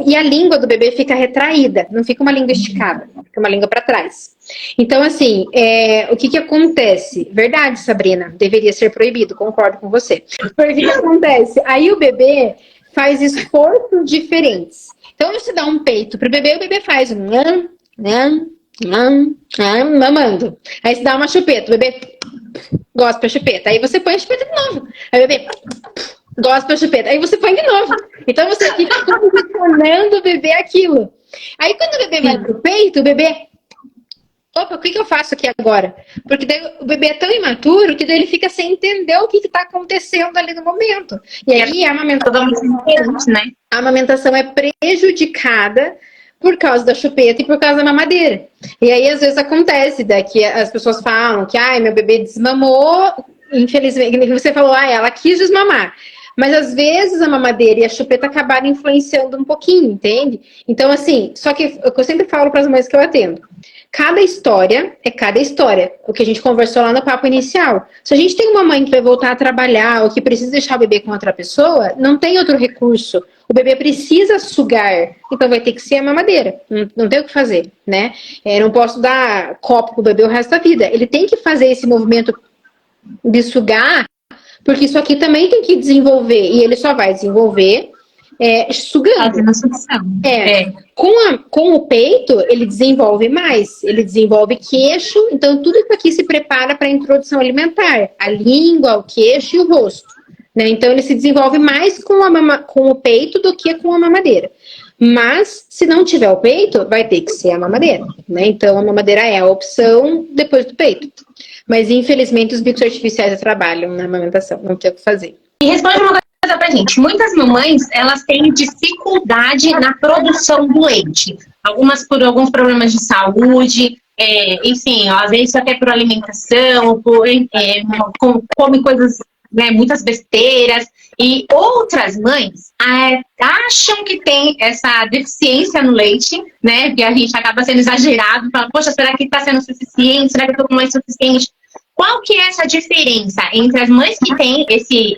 e a língua do bebê fica retraída, não fica uma língua esticada, fica uma língua para trás. Então, assim, o que acontece? Verdade, Sabrina, deveria ser proibido, concordo com você. Porque o que acontece? Aí o bebê faz esforços diferentes. Então, você dá um peito pro bebê, o bebê faz mamando. Aí você dá uma chupeta, o bebê gospe a chupeta. Aí você põe a chupeta de novo. Aí o bebê gospe a chupeta. Aí você põe de novo. Então você fica condicionando o bebê aquilo. Aí quando o bebê vai pro peito, o bebê... Opa, o que eu faço aqui agora? Porque daí o bebê é tão imaturo que daí ele fica sem entender o que está acontecendo ali no momento. E aí a amamentação é prejudicada por causa da chupeta e por causa da mamadeira. E aí às vezes acontece que as pessoas falam que meu bebê desmamou, infelizmente, você falou, ela quis desmamar. Mas às vezes a mamadeira e a chupeta acabaram influenciando um pouquinho, entende? Então assim, só que eu sempre falo para as mães que eu atendo, cada história é cada história. O que a gente conversou lá no papo inicial. Se a gente tem uma mãe que vai voltar a trabalhar ou que precisa deixar o bebê com outra pessoa, não tem outro recurso. O bebê precisa sugar, então vai ter que ser a mamadeira. Não tem o que fazer, né? Não posso dar copo pro bebê o resto da vida. Ele tem que fazer esse movimento de sugar, porque isso aqui também tem que desenvolver. E ele só vai desenvolver sugando. Fazendo sucção. Com o peito, ele desenvolve mais. Ele desenvolve queixo. Então, tudo isso aqui se prepara para a introdução alimentar. A língua, o queixo e o rosto. Né? Então, ele se desenvolve mais com o peito do que com a mamadeira. Mas, se não tiver o peito, vai ter que ser a mamadeira. Né? Então, a mamadeira é a opção depois do peito. Mas, infelizmente, os bicos artificiais trabalham na amamentação. Não tem o que fazer. E responde uma coisa pra gente. Muitas mamães, elas têm dificuldade na produção do leite. Algumas por alguns problemas de saúde, enfim, às vezes até por alimentação, come coisas, né, muitas besteiras. E outras mães acham que tem essa deficiência no leite, né? Que a gente acaba sendo exagerado. Fala, poxa, será que está sendo suficiente? Será que eu tô com mais suficiente? Qual que é essa diferença entre as mães que têm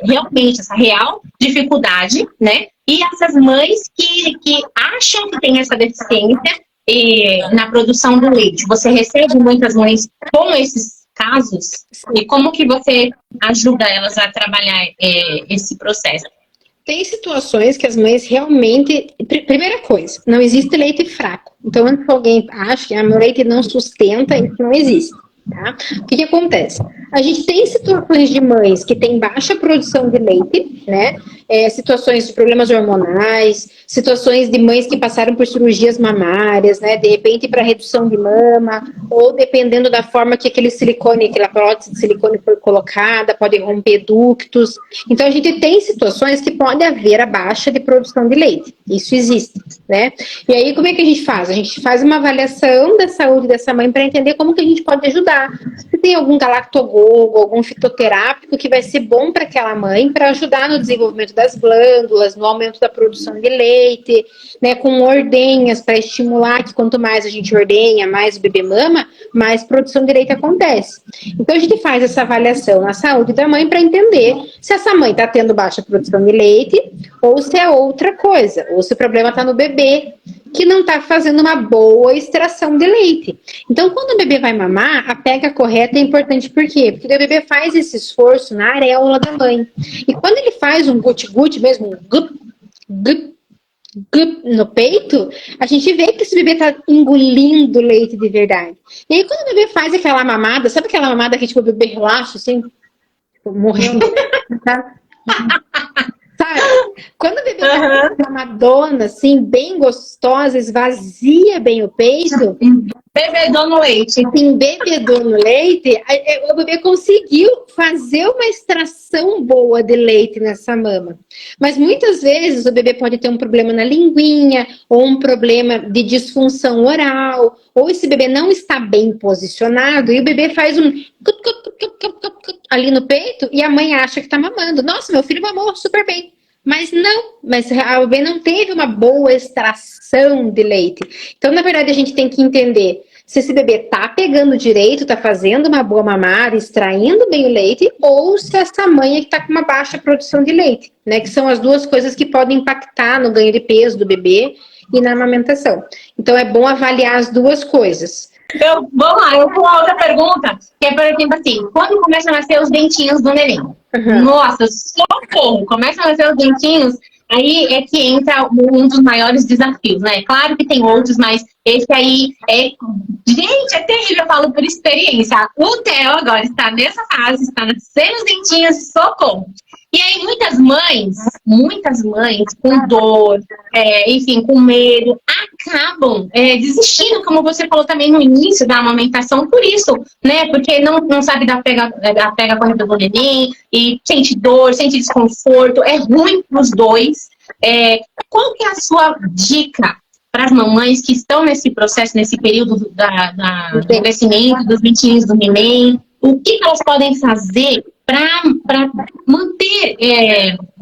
realmente essa real dificuldade, né? E essas mães que acham que tem essa deficiência na produção do leite? Você recebe muitas mães com esses casos? E como que você ajuda elas a trabalhar esse processo? Tem situações que as mães realmente... Primeira coisa, não existe leite fraco. Então, antes que alguém ache que meu leite não sustenta, isso não existe. Tá? O que acontece? A gente tem situações de mães que têm baixa produção de leite, né? Situações de problemas hormonais, situações de mães que passaram por cirurgias mamárias, né? De repente para redução de mama, ou dependendo da forma que aquela prótese de silicone foi colocada, pode romper ductos. Então a gente tem situações que pode haver a baixa de produção de leite. Isso existe, né? E aí como é que a gente faz? A gente faz uma avaliação da saúde dessa mãe para entender como que a gente pode ajudar. Se tem algum galactogogo, algum fitoterápico que vai ser bom para aquela mãe, para ajudar no desenvolvimento das glândulas, no aumento da produção de leite, né, com ordenhas para estimular que quanto mais a gente ordenha, mais o bebê mama, mais produção de leite acontece. Então a gente faz essa avaliação na saúde da mãe para entender se essa mãe está tendo baixa produção de leite ou se é outra coisa, ou se o problema está no bebê que não está fazendo uma boa extração de leite. Então, quando o bebê vai mamar, a pega correta é importante. Por quê? Porque o bebê faz esse esforço na areola da mãe. E quando ele faz um guti-guti mesmo, um gup, gup, gup no peito, a gente vê que esse bebê está engolindo leite de verdade. E aí, quando o bebê faz aquela mamada, sabe aquela mamada que tipo, o bebê relaxa, assim, tipo, morrendo, tá? Sabe? Quando o bebê tá com uma dona, assim, bem gostosa, esvazia bem o peito... Bebedou no leite. Embebedou no leite, o bebê conseguiu fazer uma extração boa de leite nessa mama. Mas muitas vezes o bebê pode ter um problema na linguinha, ou um problema de disfunção oral, ou esse bebê não está bem posicionado, e o bebê faz um... ali no peito, e a mãe acha que está mamando. Nossa, meu filho mamou super bem. Mas o bebê não teve uma boa extração de leite. Então, na verdade, a gente tem que entender se esse bebê tá pegando direito, tá fazendo uma boa mamada, extraindo bem o leite, ou se essa mãe é que tá com uma baixa produção de leite, né? Que são as duas coisas que podem impactar no ganho de peso do bebê e na amamentação. Então, é bom avaliar as duas coisas. Vamos lá, eu vou a outra pergunta, que é, por exemplo, assim, quando começam a nascer os dentinhos do neném? Nossa, socorro! Começam a nascer os dentinhos, aí é que entra um dos maiores desafios, né? Claro que tem outros, mas esse aí gente, é terrível, eu falo por experiência. O Theo agora está nessa fase, está nascendo os dentinhos, socorro! E aí muitas mães com dor, enfim, com medo, acabam desistindo, como você falou também no início da amamentação, por isso, né? Porque não sabe da pega corrida do neném, e sente dor, sente desconforto, é ruim para os dois. Qual que é a sua dica para as mamães que estão nesse processo, nesse período do crescimento, dos dentinhos do neném? O que elas podem fazer para manter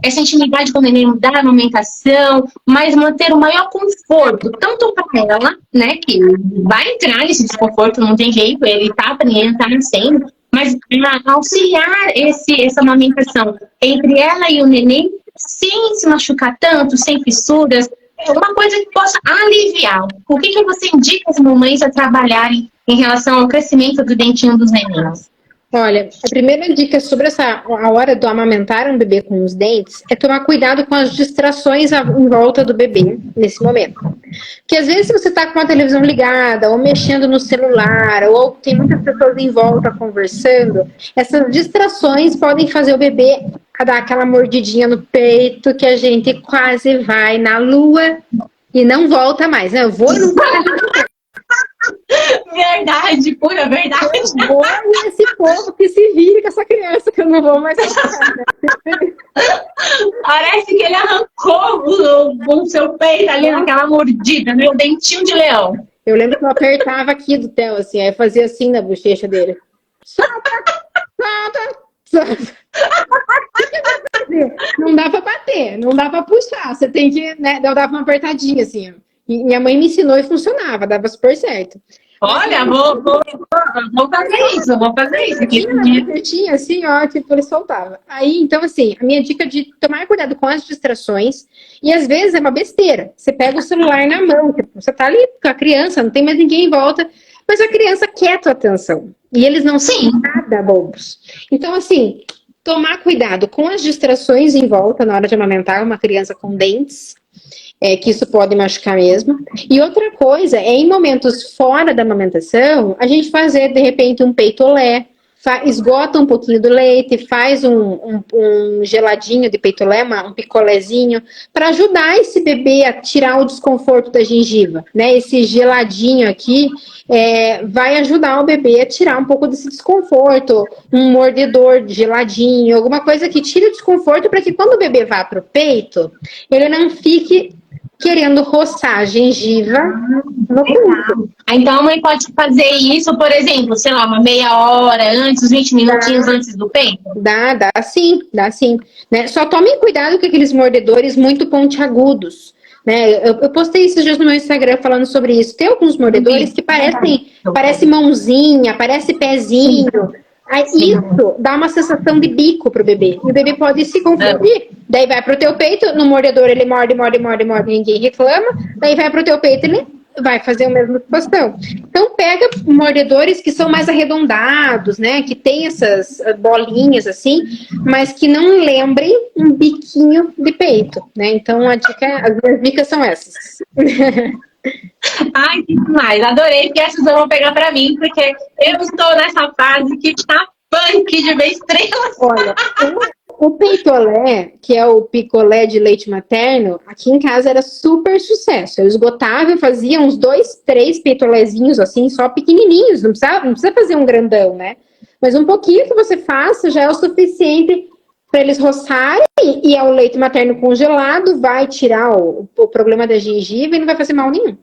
essa intimidade com o neném da amamentação, mas manter o maior conforto, tanto para ela, né, que vai entrar nesse desconforto, não tem jeito, ele está aprendendo, está nascendo, mas auxiliar essa amamentação entre ela e o neném, sem se machucar tanto, sem fissuras, uma coisa que possa aliviar. O que você indica às mamães a trabalharem em relação ao crescimento do dentinho dos nenéns? Olha, a primeira dica sobre a hora do amamentar um bebê com os dentes é tomar cuidado com as distrações em volta do bebê nesse momento. Porque às vezes você está com a televisão ligada, ou mexendo no celular, ou tem muitas pessoas em volta conversando, essas distrações podem fazer o bebê dar aquela mordidinha no peito que a gente quase vai na lua e não volta mais, né? Eu vou e não Verdade, pura verdade. Eu vou nesse povo que se vire com essa criança, que eu não vou mais falar. Parece que ele arrancou o seu peito ali naquela mordida, meu dentinho de leão. Eu lembro que eu apertava aqui do Theo, assim, aí fazia assim na bochecha dele. Solta. Não dá pra bater, não dá pra puxar. Você tem que, né? Eu dava uma apertadinha, assim, ó. E minha mãe me ensinou e funcionava, dava super certo. Olha, vou fazer isso aqui. Tinha assim, ó, tipo, ele soltava. Aí, então, assim, a minha dica de tomar cuidado com as distrações, e às vezes é uma besteira. Você pega o celular na mão, tipo, você tá ali com a criança, não tem mais ninguém em volta, mas a criança quer a tua atenção. E eles não são nada bobos. Então, assim, tomar cuidado com as distrações em volta na hora de amamentar uma criança com dentes, que isso pode machucar mesmo. E outra coisa é, em momentos fora da amamentação, a gente fazer, de repente, um peitolé, esgota um pouquinho do leite, faz um geladinho de peitolé, um picolézinho, para ajudar esse bebê a tirar o desconforto da gengiva, né? Esse geladinho aqui vai ajudar o bebê a tirar um pouco desse desconforto, um mordedor geladinho, alguma coisa que tire o desconforto para que quando o bebê vá para o peito, ele não fique querendo roçar a gengiva no peito. Então a mãe pode fazer isso, por exemplo, sei lá, uma meia hora antes, uns 20 minutinhos antes do peito? Dá sim. Né? Só tomem cuidado com aqueles mordedores muito pontiagudos. Né? Eu postei esses dias no meu Instagram falando sobre isso. Tem alguns mordedores que parece mãozinha, parece pezinho. Aí isso dá uma sensação de bico pro bebê. E o bebê pode se confundir. Daí vai pro teu peito, no mordedor ele morde, ninguém reclama. Daí vai pro teu peito, ele vai fazer a mesma situação. Então pega mordedores que são mais arredondados, né? Que tem essas bolinhas assim, mas que não lembrem um biquinho de peito, né? Então as minhas dicas são essas. Ai, que demais. Adorei, porque essas eu vou pegar pra mim, porque eu estou nessa fase que tá punk de ver estrelas. Olha, o peitolé, que é o picolé de leite materno, aqui em casa era super sucesso. Eu esgotava, eu fazia uns 2, 3 peitolézinhos assim, só pequenininhos, não precisa fazer um grandão, né? Mas um pouquinho que você faça já é o suficiente para eles roçarem, e é o leite materno congelado, vai tirar o problema da gengiva e não vai fazer mal nenhum.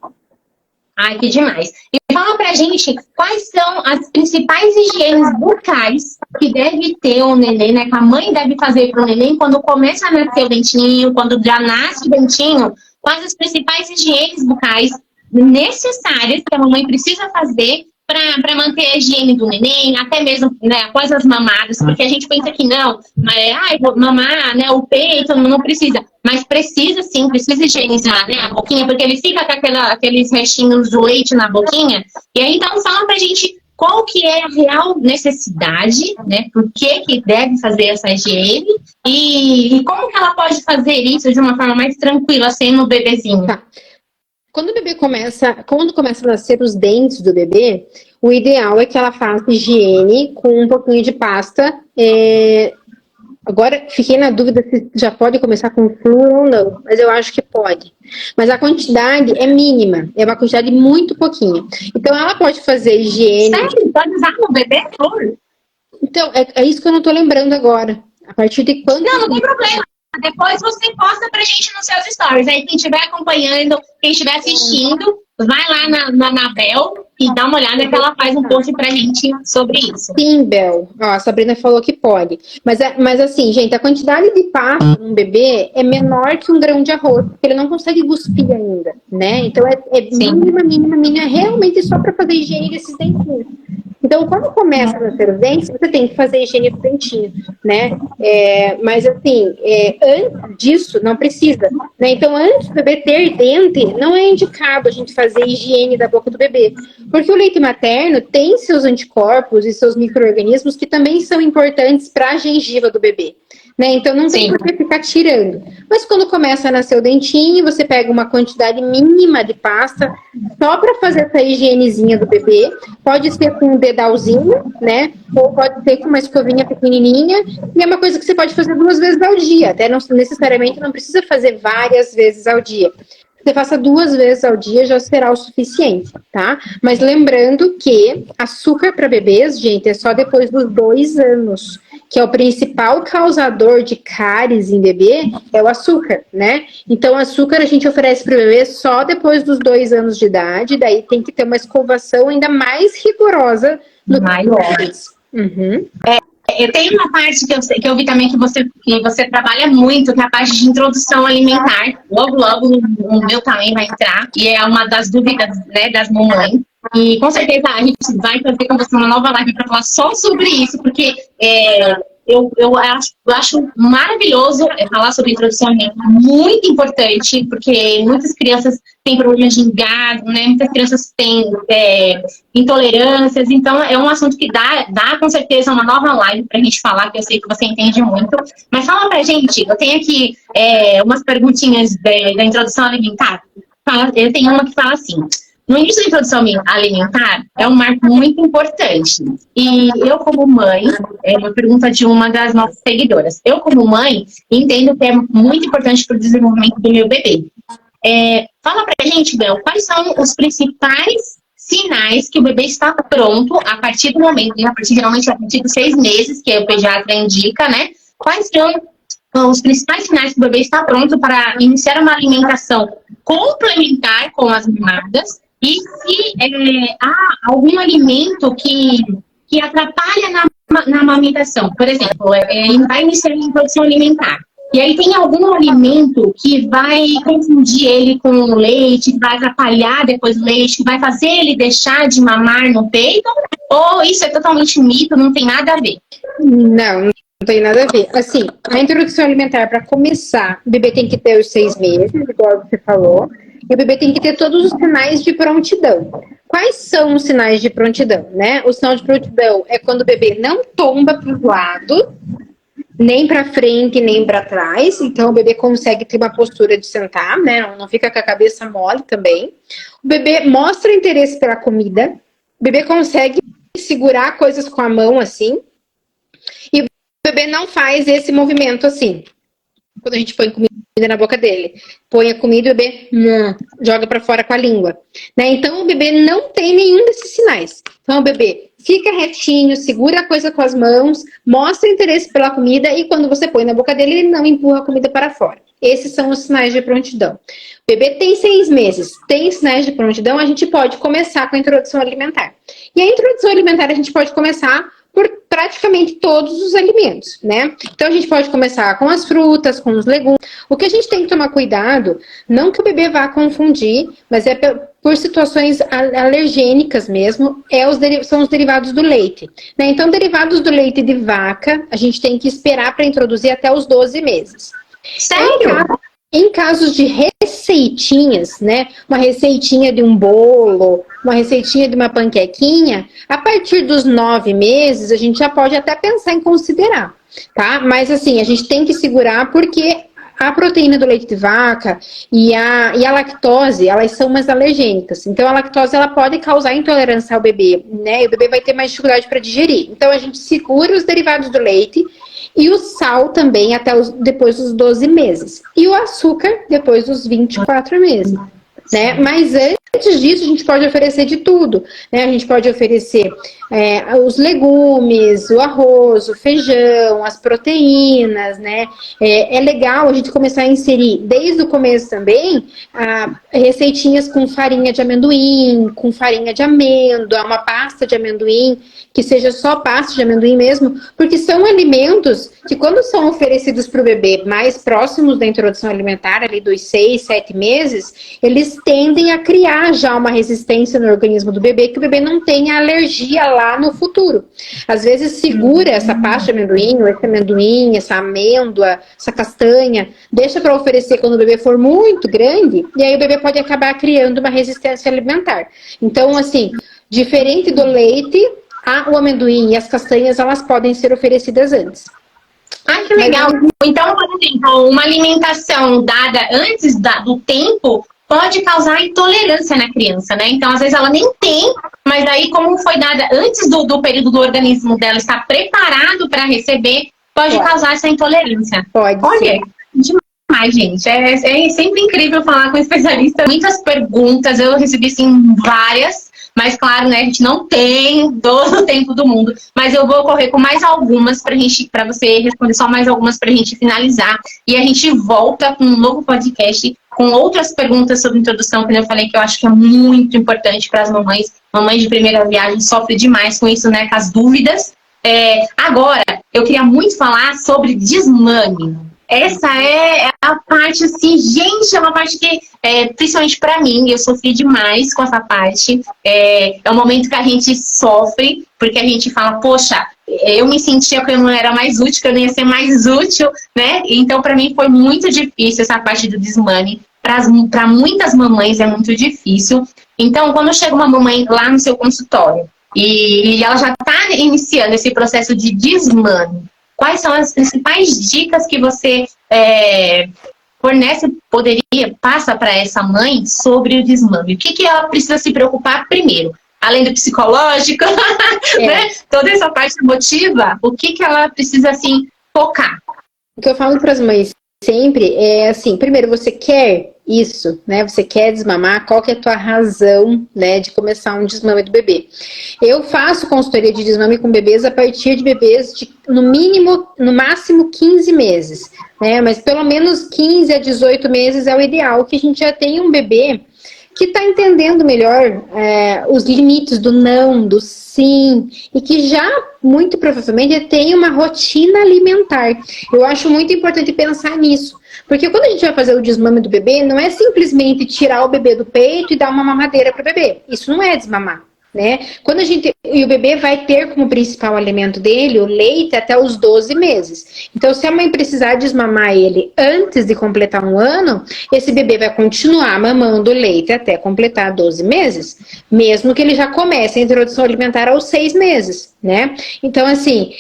Ai, que demais. E fala pra gente quais são as principais higienes bucais que deve ter o neném, né? Que a mãe deve fazer pro neném quando começa a nascer o dentinho, quando já nasce o dentinho. Quais as principais higienes bucais necessárias que a mamãe precisa fazer para manter a higiene do neném, até mesmo, né, após as mamadas, porque a gente pensa que não, vou mamar, né, o peito não precisa, mas precisa sim, precisa higienizar, né, a boquinha, porque ele fica com aqueles restinhos de leite na boquinha. E aí, então, fala pra gente qual que é a real necessidade, né, por que deve fazer essa higiene e como que ela pode fazer isso de uma forma mais tranquila, sendo o bebezinho. Tá. Quando começa a nascer os dentes do bebê, o ideal é que ela faça higiene com um pouquinho de pasta Agora, fiquei na dúvida se já pode começar com flúor ou não, mas eu acho que pode. Mas a quantidade é mínima, é uma quantidade muito pouquinha. Então, ela pode fazer higiene. Sério? Pode usar no bebê flúor? Então, é isso que eu não tô lembrando agora. A partir de quando... Não tem problema. Depois você posta pra gente nos seus stories. Aí quem estiver acompanhando, quem estiver assistindo, vai lá na Anabel e dá uma olhada que ela faz um post pra gente sobre isso. Sim, Bel. Ó, a Sabrina falou que pode. Mas assim, gente, a quantidade de pasta num bebê é menor que um grão de arroz, porque ele não consegue cuspir ainda, né? Então é mínima, realmente só para fazer higiene desses dentinhos. Então, quando começa a nascer os dentes, você tem que fazer higiene do dentinho, né? Mas assim, antes disso, não precisa, né? Então, antes do bebê ter dente, não é indicado a gente fazer higiene da boca do bebê. Porque o leite materno tem seus anticorpos e seus micro-organismos que também são importantes para a gengiva do bebê. Né? Então não tem por que ficar tirando. Mas quando começa a nascer o dentinho, você pega uma quantidade mínima de pasta só para fazer essa higienezinha do bebê. Pode ser com um dedalzinho, né? Ou pode ser com uma escovinha pequenininha. E é uma coisa que você pode fazer 2 vezes ao dia. Até não necessariamente não precisa fazer várias vezes ao dia. Você faça 2 vezes ao dia já será o suficiente, tá? Mas lembrando que açúcar para bebês, gente, é só depois dos 2 anos, que é o principal causador de cáries em bebê, é o açúcar, né? Então, açúcar a gente oferece para o bebê só depois dos 2 anos de idade, daí tem que ter uma escovação ainda mais rigorosa do que os Eu tenho uma parte que eu vi também que você trabalha muito, que é a parte de introdução alimentar. Logo no meu também vai entrar, e é uma das dúvidas, né, das mamães. E com certeza a gente vai fazer com você uma nova live para falar só sobre isso, porque eu acho maravilhoso falar sobre introdução alimentar, muito importante, porque muitas crianças têm problemas de engasgo, né? Muitas crianças têm intolerâncias, então é um assunto que dá com certeza uma nova live pra gente falar, que eu sei que você entende muito. Mas fala pra gente, eu tenho aqui umas perguntinhas da introdução alimentar. Eu tenho uma que fala assim: no início da introdução alimentar, é um marco muito importante. E eu, como mãe, é uma pergunta de uma das nossas seguidoras. Eu, como mãe, entendo que é muito importante para o desenvolvimento do meu bebê. Fala pra gente, Bel, quais são os principais sinais que o bebê está pronto a partir do momento, geralmente a partir dos 6 meses, que o pediatra indica, né? Quais são os principais sinais que o bebê está pronto para iniciar uma alimentação complementar com as mamadas? E se há algum alimento que atrapalha na amamentação? Por exemplo, vai iniciar a introdução alimentar. E aí tem algum alimento que vai confundir ele com o leite, que vai atrapalhar depois o leite, que vai fazer ele deixar de mamar no peito? Ou isso é totalmente mito, não tem nada a ver? Não tem nada a ver. Assim, a introdução alimentar, para começar, o bebê tem que ter os 6 meses, igual você falou. E o bebê tem que ter todos os sinais de prontidão. Quais são os sinais de prontidão, né? O sinal de prontidão é quando o bebê não tomba para o lado, nem para frente, nem para trás. Então, o bebê consegue ter uma postura de sentar, né? Não fica com a cabeça mole também. O bebê mostra interesse pela comida. O bebê consegue segurar coisas com a mão, assim. E o bebê não faz esse movimento assim. Quando a gente põe comida na boca dele, põe a comida e o bebê joga para fora com a língua, né? Então o bebê não tem nenhum desses sinais. Então o bebê fica retinho, segura a coisa com as mãos, mostra interesse pela comida e quando você põe na boca dele, ele não empurra a comida para fora. Esses são os sinais de prontidão. O bebê tem 6 meses, tem sinais de prontidão, a gente pode começar com a introdução alimentar. E a introdução alimentar a gente pode começar por praticamente todos os alimentos, né? Então a gente pode começar com as frutas, com os legumes. O que a gente tem que tomar cuidado, não que o bebê vá confundir, mas é por situações alergênicas mesmo, são os derivados do leite, né? Então derivados do leite de vaca, a gente tem que esperar para introduzir até os 12 meses. Sério? Em casos de receitinhas, né? Uma receitinha de um bolo, uma receitinha de uma panquequinha, a partir dos 9 meses, a gente já pode até pensar em considerar, tá? Mas assim, a gente tem que segurar porque a proteína do leite de vaca e a lactose, elas são umas alergênicas. Então, a lactose, ela pode causar intolerância ao bebê, né? E o bebê vai ter mais dificuldade para digerir. Então, a gente segura os derivados do leite E o sal também depois dos 12 meses. E o açúcar depois dos 24 meses. Né? Mas antes disso, a gente pode oferecer de tudo. Né? A gente pode oferecer os legumes, o arroz, o feijão, as proteínas. Né? É legal a gente começar a inserir, desde o começo também, receitinhas com farinha de amendoim, com farinha de amêndoa, uma pasta de amendoim, que seja só pasta de amendoim mesmo, porque são alimentos que, quando são oferecidos para o bebê mais próximos da introdução alimentar, ali dos 6, 7 meses, eles tendem a criar já uma resistência no organismo do bebê, que o bebê não tenha alergia lá no futuro. Às vezes segura essa pasta de amendoim, ou esse amendoim, essa amêndoa, essa castanha, deixa para oferecer quando o bebê for muito grande, e aí o bebê pode acabar criando uma resistência alimentar. Então, assim, diferente do leite, o amendoim e as castanhas, elas podem ser oferecidas antes. Ai, que legal. Então, por exemplo, uma alimentação dada antes do tempo pode causar intolerância na criança, né? Então, às vezes ela nem tem, mas aí, como foi dada antes do período do organismo dela estar preparado para receber, pode causar essa intolerância. Pode. Olha, demais, gente. É sempre incrível falar com especialista. Muitas perguntas, eu recebi, sim, várias. Mas, claro, né, a gente não tem todo o tempo do mundo. Mas eu vou correr com mais algumas para você responder só mais algumas pra gente finalizar. E a gente volta com um novo podcast com outras perguntas sobre introdução, que eu falei que eu acho que é muito importante para as mamães. Mamães de primeira viagem sofrem demais com isso, né, com as dúvidas. Agora, eu queria muito falar sobre desmame. Essa é a parte, assim, gente, é uma parte que, principalmente pra mim, eu sofri demais com essa parte. É um momento que a gente sofre, porque a gente fala, poxa, eu me sentia que eu não era mais útil, que eu não ia ser mais útil, né? Então, pra mim, foi muito difícil essa parte do desmame. Pra muitas mamães é muito difícil. Então, quando chega uma mamãe lá no seu consultório e ela já tá iniciando esse processo de desmame, quais são as principais dicas que você passa para essa mãe sobre o desmame? O que ela precisa se preocupar primeiro? Além do psicológico, né? Toda essa parte emotiva, o que ela precisa, assim, focar? O que eu falo para as mães sempre é assim, primeiro, você quer isso, né? Você quer desmamar? Qual que é a tua razão, né, de começar um desmame do bebê? Eu faço consultoria de desmame com bebês a partir de bebês de, no máximo 15 meses, né? Mas pelo menos 15 a 18 meses é o ideal, que a gente já tenha um bebê que está entendendo melhor os limites do não, do sim, e que já, muito provavelmente, tem uma rotina alimentar. Eu acho muito importante pensar nisso, porque quando a gente vai fazer o desmame do bebê, não é simplesmente tirar o bebê do peito e dar uma mamadeira para o bebê. Isso não é desmamar, né? E o bebê vai ter como principal alimento dele o leite até os 12 meses. Então, se a mãe precisar desmamar ele antes de completar 1 ano, esse bebê vai continuar mamando leite até completar 12 meses, mesmo que ele já comece a introdução alimentar aos 6 meses, né? Então, assim,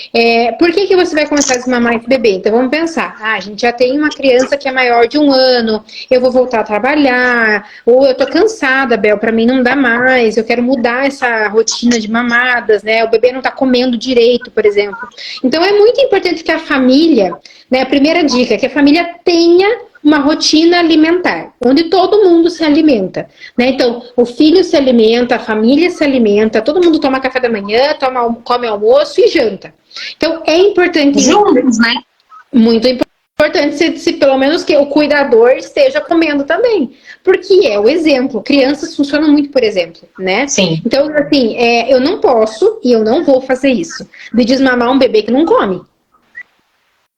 por que você vai começar a desmamar esse bebê? Então, vamos pensar, a gente já tem uma criança que é maior de 1 ano, eu vou voltar a trabalhar, ou eu tô cansada, Bel, pra mim não dá mais, eu quero mudar essa rotina de mamadas, né? O bebê não tá comendo direito, por exemplo. Então, é muito importante que a família, né, a primeira dica é que a família tenha uma rotina alimentar, onde todo mundo se alimenta, né? Então, o filho se alimenta, a família se alimenta, todo mundo toma café da manhã, come almoço e janta. Então, é importante... Juntos, né? Muito importante se pelo menos que o cuidador esteja comendo também, porque é o exemplo. Crianças funcionam muito por exemplo, né? Sim. Então, assim, eu não posso e eu não vou fazer isso, de desmamar um bebê que não come.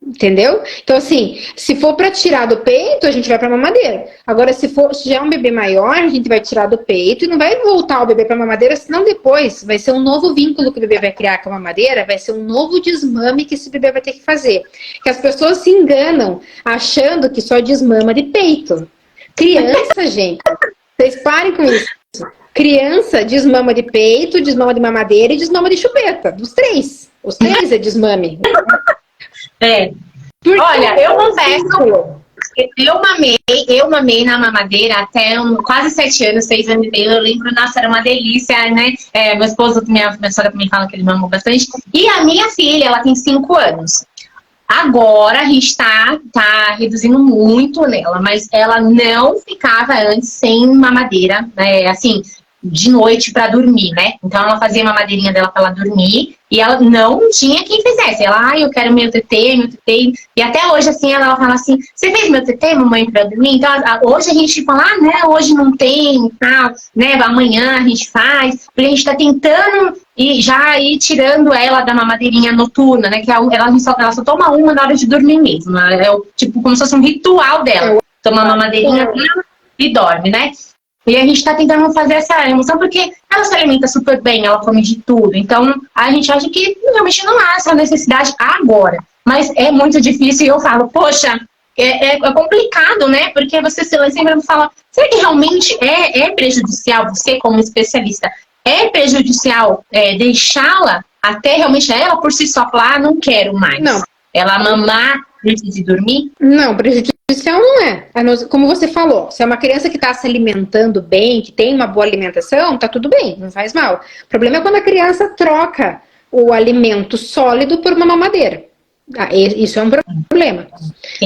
Entendeu? Então, assim, se for para tirar do peito, a gente vai para mamadeira. Agora, se já é um bebê maior, a gente vai tirar do peito e não vai voltar o bebê para mamadeira, senão depois vai ser um novo vínculo que o bebê vai criar com a mamadeira, vai ser um novo desmame que esse bebê vai ter que fazer. Que as pessoas se enganam achando que só desmama de peito. Criança, gente, vocês parem com isso. Criança desmama de peito, desmama de mamadeira e desmama de chupeta. Dos 3. Os 3 é desmame. Olha, eu confesso, eu mamei na mamadeira até quase 7 anos, 6 anos e meio. Eu lembro, nossa, era uma delícia, né? Meu esposo, minha sogra também fala que ele mamou bastante. E a minha filha, ela tem 5 anos. Agora a gente tá reduzindo muito nela, mas ela não ficava antes sem mamadeira, né? Assim, de noite para dormir, né? Então ela fazia a mamadeirinha dela para ela dormir e ela não tinha quem fizesse. Ela, eu quero meu TT. E até hoje, assim, ela fala assim: você fez meu TT, mamãe, para dormir? Então hoje a gente fala, né? Hoje não tem e tal, né? Amanhã a gente faz, porque a gente tá tentando e já ir tirando ela da mamadeirinha noturna, né? Que ela só toma uma na hora de dormir mesmo. Né? É tipo como se fosse um ritual dela. Toma uma mamadeirinha e dorme, né? E a gente tá tentando fazer essa emoção porque ela se alimenta super bem, ela come de tudo. Então, a gente acha que realmente não há essa necessidade agora. Mas é muito difícil e eu falo, poxa, é complicado, né? Porque você sempre fala, será que realmente é prejudicial, você como especialista, é prejudicial deixá-la até realmente ela por si só falar, não quero mais? Não. Ela mamar antes de dormir? Não, prejudicial não é. Como você falou, se é uma criança que está se alimentando bem, que tem uma boa alimentação, tá tudo bem, não faz mal. O problema é quando a criança troca o alimento sólido por uma mamadeira. Isso é um problema,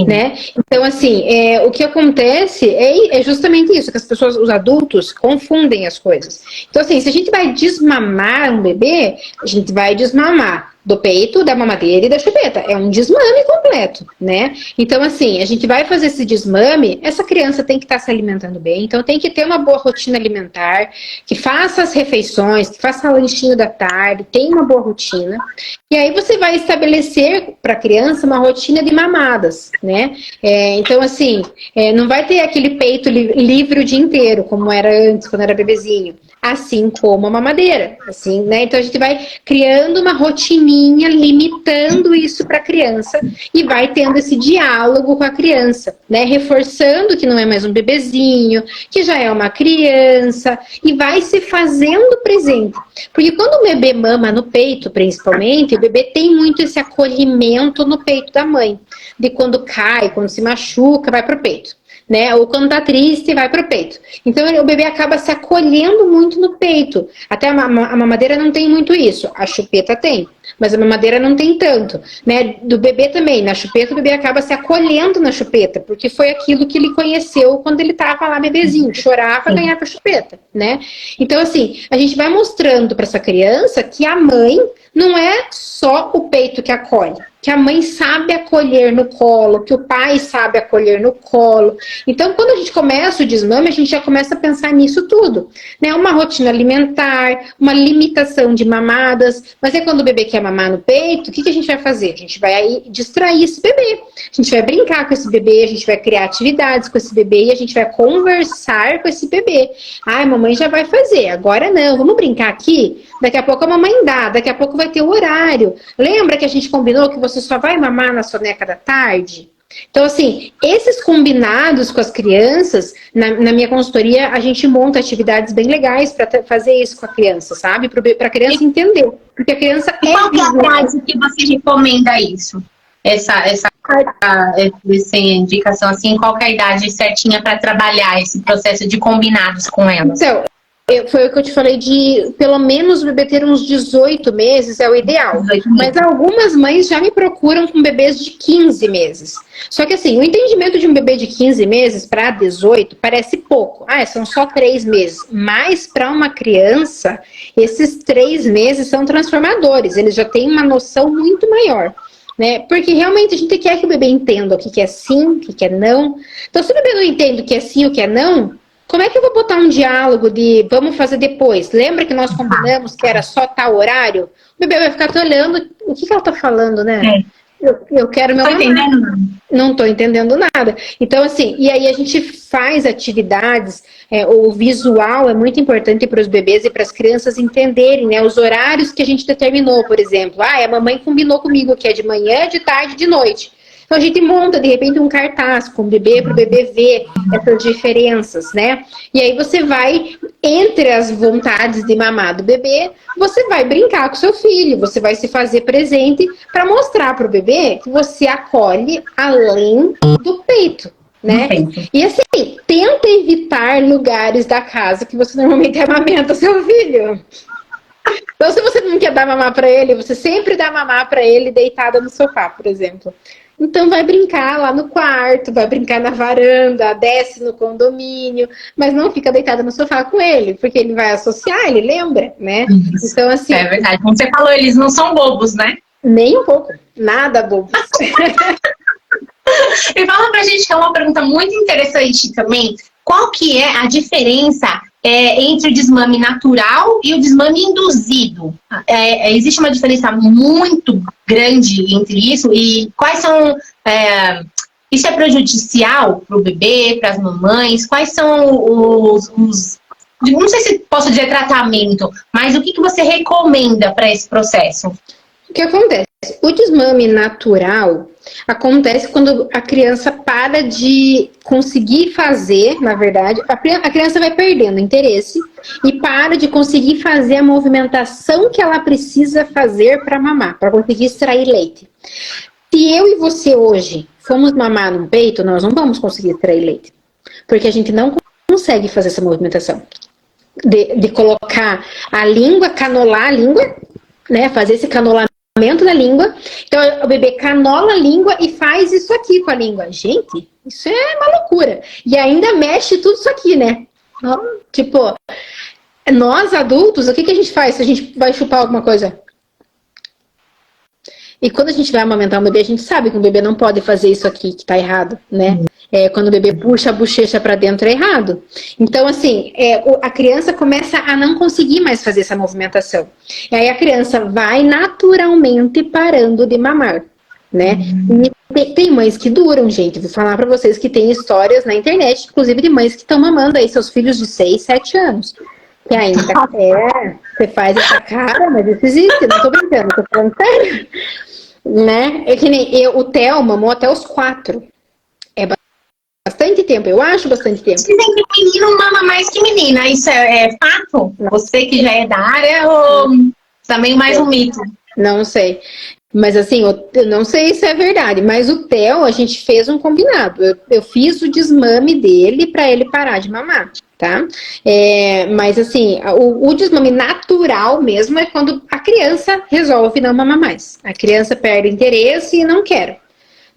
né? Então, assim, o que acontece é justamente isso, que as pessoas, os adultos, confundem as coisas. Então, assim, se a gente vai desmamar um bebê, a gente vai desmamar do peito, da mamadeira e da chupeta. É um desmame completo, né? Então, assim, a gente vai fazer esse desmame, essa criança tem que estar se alimentando bem, então tem que ter uma boa rotina alimentar, que faça as refeições, que faça lanchinho da tarde, tenha uma boa rotina. E aí você vai estabelecer para a criança uma rotina de mamadas, né? Então, assim, não vai ter aquele peito livre o dia inteiro, como era antes, quando era bebezinho. Assim como a mamadeira, assim, né? Então a gente vai criando uma rotininha, limitando isso para a criança e vai tendo esse diálogo com a criança, né? Reforçando que não é mais um bebezinho, que já é uma criança e vai se fazendo presente. Porque quando o bebê mama no peito, principalmente, o bebê tem muito esse acolhimento no peito da mãe. De quando cai, quando se machuca, vai pro peito. Né? Ou quando tá triste, vai pro peito. Então o bebê acaba se acolhendo muito no peito. Até a mamadeira não tem muito isso. A chupeta tem, mas a mamadeira não tem tanto, né? Do bebê também, na chupeta o bebê acaba se acolhendo na chupeta, porque foi aquilo que ele conheceu quando ele tava lá bebezinho, chorava, ganhava chupeta, né? Então assim, a gente vai mostrando para essa criança que a mãe não é só o peito que acolhe, que a mãe sabe acolher no colo, que o pai sabe acolher no colo. Então, quando a gente começa o desmame, a gente já começa a pensar nisso tudo, né? Uma rotina alimentar, uma limitação de mamadas. Mas é quando o bebê quer mamar no peito, o que a gente vai fazer? A gente vai aí distrair esse bebê. A gente vai brincar com esse bebê, a gente vai criar atividades com esse bebê e a gente vai conversar com esse bebê. Ai, mamãe já vai fazer, agora não, vamos brincar aqui? Daqui a pouco a mamãe dá, daqui a pouco vai ter o horário. Lembra que a gente combinou que você só vai mamar na soneca da tarde? Então, assim, esses combinados com as crianças, na minha consultoria, a gente monta atividades bem legais para fazer isso com a criança, sabe? Para a criança entender. Porque a criança qual que é a idade que você recomenda isso? Essa indicação, assim, qual que é a idade certinha para trabalhar esse processo de combinados com elas? Então, foi o que eu te falei de pelo menos o bebê ter uns 18 meses é o ideal. Mas algumas mães já me procuram com bebês de 15 meses. Só que assim, o entendimento de um bebê de 15 meses para 18 parece pouco. São só 3 meses. Mas para uma criança, esses 3 meses são transformadores. Eles já têm uma noção muito maior. Né? Porque realmente a gente quer que o bebê entenda o que é sim, o que é não. Então se o bebê não entende o que é sim e o que é não, como é que eu vou botar um diálogo de vamos fazer depois? Lembra que nós combinamos que era só tal horário? O bebê vai ficar te olhando, o que ela tá falando, né? Eu quero meu mamar. Não tô entendendo nada. Então, assim, e aí a gente faz atividades, o visual é muito importante para os bebês e para as crianças entenderem, né? Os horários que a gente determinou, por exemplo. A mamãe combinou comigo que é de manhã, de tarde, de noite. Então a gente monta, de repente, um cartaz com o bebê, para o bebê ver essas diferenças, né? E aí você vai, entre as vontades de mamar do bebê, você vai brincar com seu filho, você vai se fazer presente para mostrar para o bebê que você acolhe além do peito, né? E assim, tenta evitar lugares da casa que você normalmente amamenta seu filho. Então, se você não quer dar mamar para ele, você sempre dá mamar para ele deitada no sofá, por exemplo. Então, vai brincar lá no quarto, vai brincar na varanda, desce no condomínio, mas não fica deitada no sofá com ele, porque ele vai associar, ele lembra, né? Isso. Então, assim... É verdade. Como você falou, eles não são bobos, né? Nem um pouco. Nada bobo. E fala pra gente, que é uma pergunta muito interessante também, qual que é a diferença entre o desmame natural e o desmame induzido? Existe uma diferença muito grande entre isso, e quais são... isso é prejudicial para o bebê, para as mamães? Quais são os... Não sei se posso dizer tratamento, mas o que você recomenda para esse processo? O que acontece? O desmame natural acontece quando a criança para de conseguir fazer, na verdade, a criança vai perdendo interesse e para de conseguir fazer a movimentação que ela precisa fazer para mamar, para conseguir extrair leite. Se eu e você hoje formos mamar num peito, nós não vamos conseguir extrair leite, porque a gente não consegue fazer essa movimentação de colocar a língua, canolar a língua, né, fazer esse canolamento da língua. Então o bebê canola a língua e faz isso aqui com a língua. Gente, isso é uma loucura. E ainda mexe tudo isso aqui, né? Tipo, nós adultos, o que a gente faz se a gente vai chupar alguma coisa? E quando a gente vai amamentar um bebê, a gente sabe que um bebê não pode fazer isso aqui, que tá errado, né? Quando o bebê puxa a bochecha para dentro, é errado. Então, assim, a criança começa a não conseguir mais fazer essa movimentação. E aí a criança vai naturalmente parando de mamar, né? E tem mães que duram, gente. Vou falar para vocês que tem histórias na internet, inclusive de mães que estão mamando aí seus filhos de 6, 7 anos. Que ainda você faz essa cara, mas isso existe, não tô brincando, tô falando sério. Né? É que nem o Theo mamou até os 4. É bastante tempo, eu acho bastante tempo. Dizem que menino mama mais que menina, isso é fato? Você que já é da área ou também mais um mito? Não sei. Mas assim, eu não sei se é verdade, mas o Theo, a gente fez um combinado. Eu fiz o desmame dele para ele parar de mamar, tá? Mas assim, o desmame natural mesmo é quando a criança resolve não mamar mais. A criança perde interesse e não quer,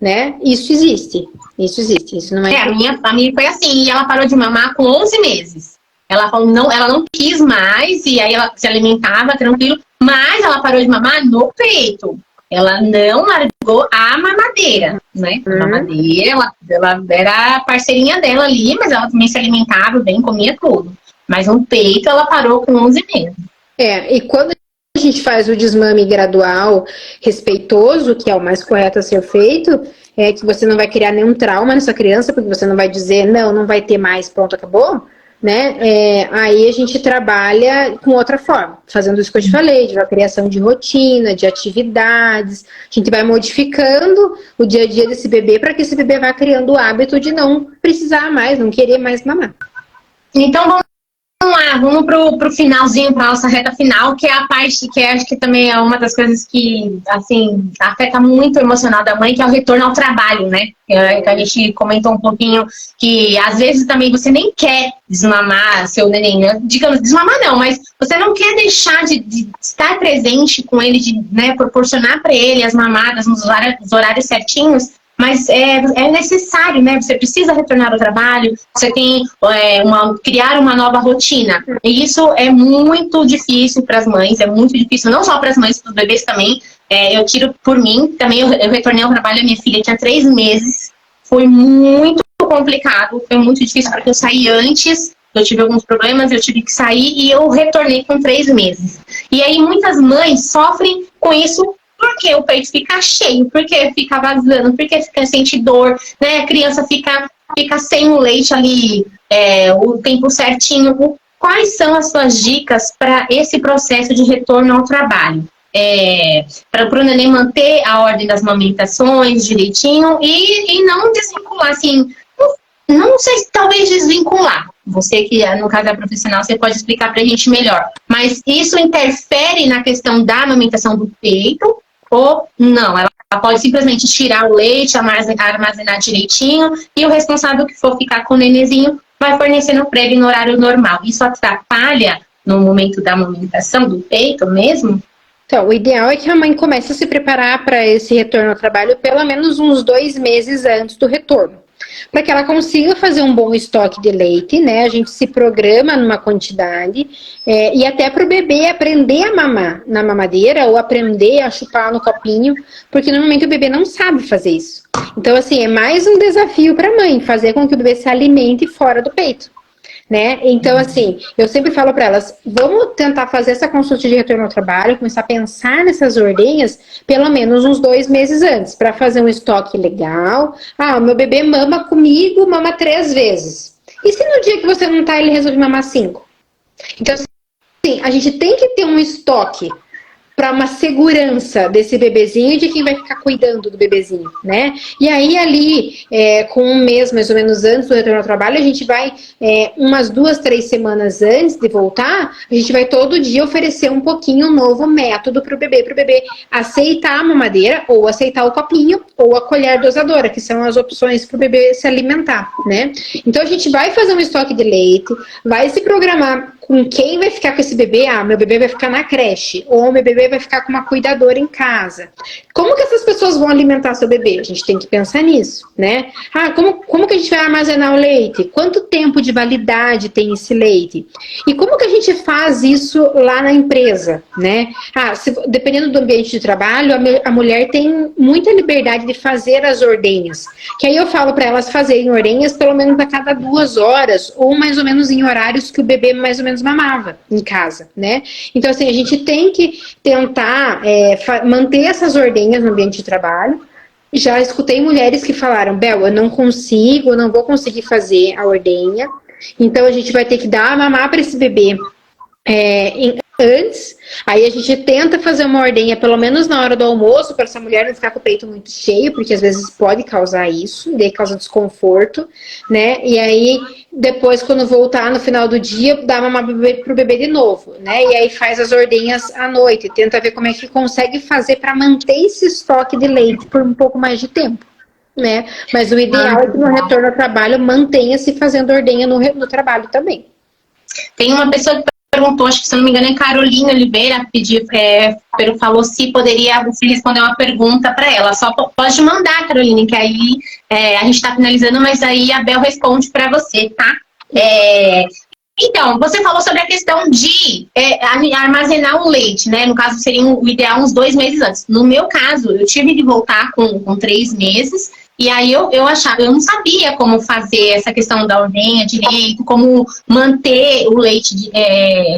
né? Isso existe, isso não é... A minha foi assim, e ela parou de mamar com 11 meses. Ela falou, não, ela não quis mais, e aí ela se alimentava tranquilo, mas ela parou de mamar no peito. Ela não largou a mamadeira, né? A mamadeira, ela era a parceirinha dela ali, mas ela também se alimentava bem, comia tudo. Mas no peito ela parou com 11 meses. E quando a gente faz o desmame gradual, respeitoso, que é o mais correto a ser feito, é que você não vai criar nenhum trauma nessa criança, porque você não vai dizer, não vai ter mais, pronto, acabou. Né? Aí a gente trabalha com outra forma, fazendo isso que eu te falei, de uma criação de rotina, de atividades. A gente vai modificando o dia a dia desse bebê para que esse bebê vá criando o hábito de não precisar mais, não querer mais mamar. Então vamos lá, vamos pro finalzinho, pra nossa reta final, que é a parte que acho que também é uma das coisas que, assim, afeta muito o emocional da mãe, que é o retorno ao trabalho, né? Que a gente comentou um pouquinho que, às vezes, também você nem quer desmamar seu neném, né? Digamos, desmamar não, mas você não quer deixar de estar presente com ele, de, né, proporcionar para ele as mamadas nos horários certinhos. Mas é necessário, né? Você precisa retornar ao trabalho, você tem criar uma nova rotina. E isso é muito difícil para as mães, é muito difícil, não só para as mães, para os bebês também. Eu tiro por mim, também eu retornei ao trabalho, a minha filha tinha 3 meses, foi muito complicado, foi muito difícil porque eu saí antes, eu tive alguns problemas, eu tive que sair e eu retornei com 3 meses. E aí muitas mães sofrem com isso, porque o peito fica cheio, porque fica vazando, porque fica sente dor, né? A criança fica sem o leite ali o tempo certinho. Quais são as suas dicas para esse processo de retorno ao trabalho? Para o neném manter a ordem das amamentações direitinho e não desvincular, assim, não sei se talvez desvincular. Você que, no caso, é profissional, você pode explicar para a gente melhor. Mas isso interfere na questão da amamentação do peito ou não? Ela pode simplesmente tirar o leite, armazenar direitinho e o responsável que for ficar com o nenenzinho vai fornecer no prego no horário normal. Isso atrapalha no momento da amamentação, do peito mesmo? Então, o ideal é que a mãe comece a se preparar para esse retorno ao trabalho pelo menos uns 2 meses antes do retorno, para que ela consiga fazer um bom estoque de leite, né? A gente se programa numa quantidade e até para o bebê aprender a mamar na mamadeira ou aprender a chupar no copinho, porque normalmente o bebê não sabe fazer isso. Então, assim, é mais um desafio para a mãe, fazer com que o bebê se alimente fora do peito. Né? Então, assim, eu sempre falo para elas, vamos tentar fazer essa consulta de retorno ao trabalho, começar a pensar nessas ordenhas pelo menos uns 2 meses antes, para fazer um estoque legal. Ah, o meu bebê mama comigo, mama 3 vezes. E se no dia que você não tá, ele resolve mamar 5? Então, assim, a gente tem que ter um estoque para uma segurança desse bebezinho e de quem vai ficar cuidando do bebezinho, né? E aí ali, com um mês mais ou menos antes do retorno ao trabalho, a gente vai, umas 2, 3 semanas antes de voltar, a gente vai todo dia oferecer um pouquinho um novo método para o bebê aceitar a mamadeira, ou aceitar o copinho, ou a colher dosadora, que são as opções para o bebê se alimentar, né? Então a gente vai fazer um estoque de leite, vai se programar com quem vai ficar com esse bebê. Ah, meu bebê vai ficar na creche, ou meu bebê vai ficar com uma cuidadora em casa. Como que essas pessoas vão alimentar seu bebê? A gente tem que pensar nisso, né? Ah, como que a gente vai armazenar o leite? Quanto tempo de validade tem esse leite? E como que a gente faz isso lá na empresa, né? Ah, dependendo do ambiente de trabalho, a mulher tem muita liberdade de fazer as ordenhas. Que aí eu falo para elas fazerem ordenhas pelo menos a cada 2 horas, ou mais ou menos em horários que o bebê mais ou menos mamava em casa, né? Então, assim, a gente tem que tentar manter essas ordenhas no ambiente de trabalho. Já escutei mulheres que falaram, Bel, eu não vou conseguir fazer a ordenha, então a gente vai ter que dar a mamar para esse bebê antes, aí a gente tenta fazer uma ordenha pelo menos na hora do almoço, para essa mulher não ficar com o peito muito cheio, porque às vezes pode causar isso, daí causa desconforto, né? E aí depois, quando voltar no final do dia, dá mamar pro bebê de novo, né? E aí faz as ordenhas à noite, tenta ver como é que consegue fazer para manter esse estoque de leite por um pouco mais de tempo, né? Mas o ideal é que no retorno ao trabalho mantenha-se fazendo ordenha no trabalho também. Tem uma pessoa que perguntou, acho que se não me engano é Carolina Oliveira, falou se poderia você responder uma pergunta para ela. Só pode mandar, Carolina, que aí a gente está finalizando, mas aí a Bel responde para você, tá? Então, você falou sobre a questão de armazenar o leite, né? No caso, seria o ideal uns 2 meses antes. No meu caso, eu tive que voltar com 3 meses. E aí eu não sabia como fazer essa questão da ordenha direito, como manter o leite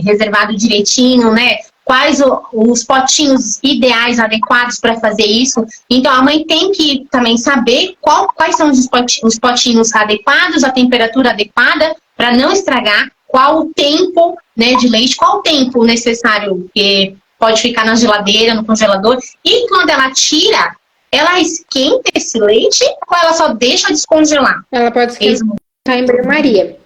reservado direitinho, né? Quais os potinhos ideais, adequados para fazer isso. Então a mãe tem que também saber quais são os potinhos adequados, a temperatura adequada, para não estragar, qual o tempo, né, de leite, qual o tempo necessário que pode ficar na geladeira, no congelador. E quando ela tira, ela esquenta esse leite ou ela só deixa descongelar? Ela pode esquentar em banho-maria.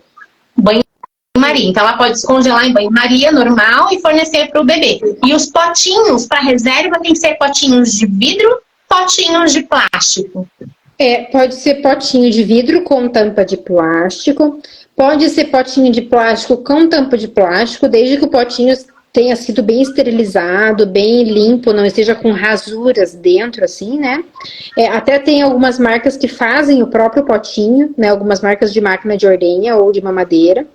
Banho-maria. Então, ela pode descongelar em banho-maria normal e fornecer para o bebê. E os potinhos para reserva tem que ser potinhos de vidro, potinhos de plástico? Pode ser potinho de vidro com tampa de plástico. Pode ser potinho de plástico com tampa de plástico, desde que o potinho tenha sido bem esterilizado, bem limpo, não esteja com rasuras dentro, assim, né? Até tem algumas marcas que fazem o próprio potinho, né? Algumas marcas de máquina de ordenha ou de mamadeira.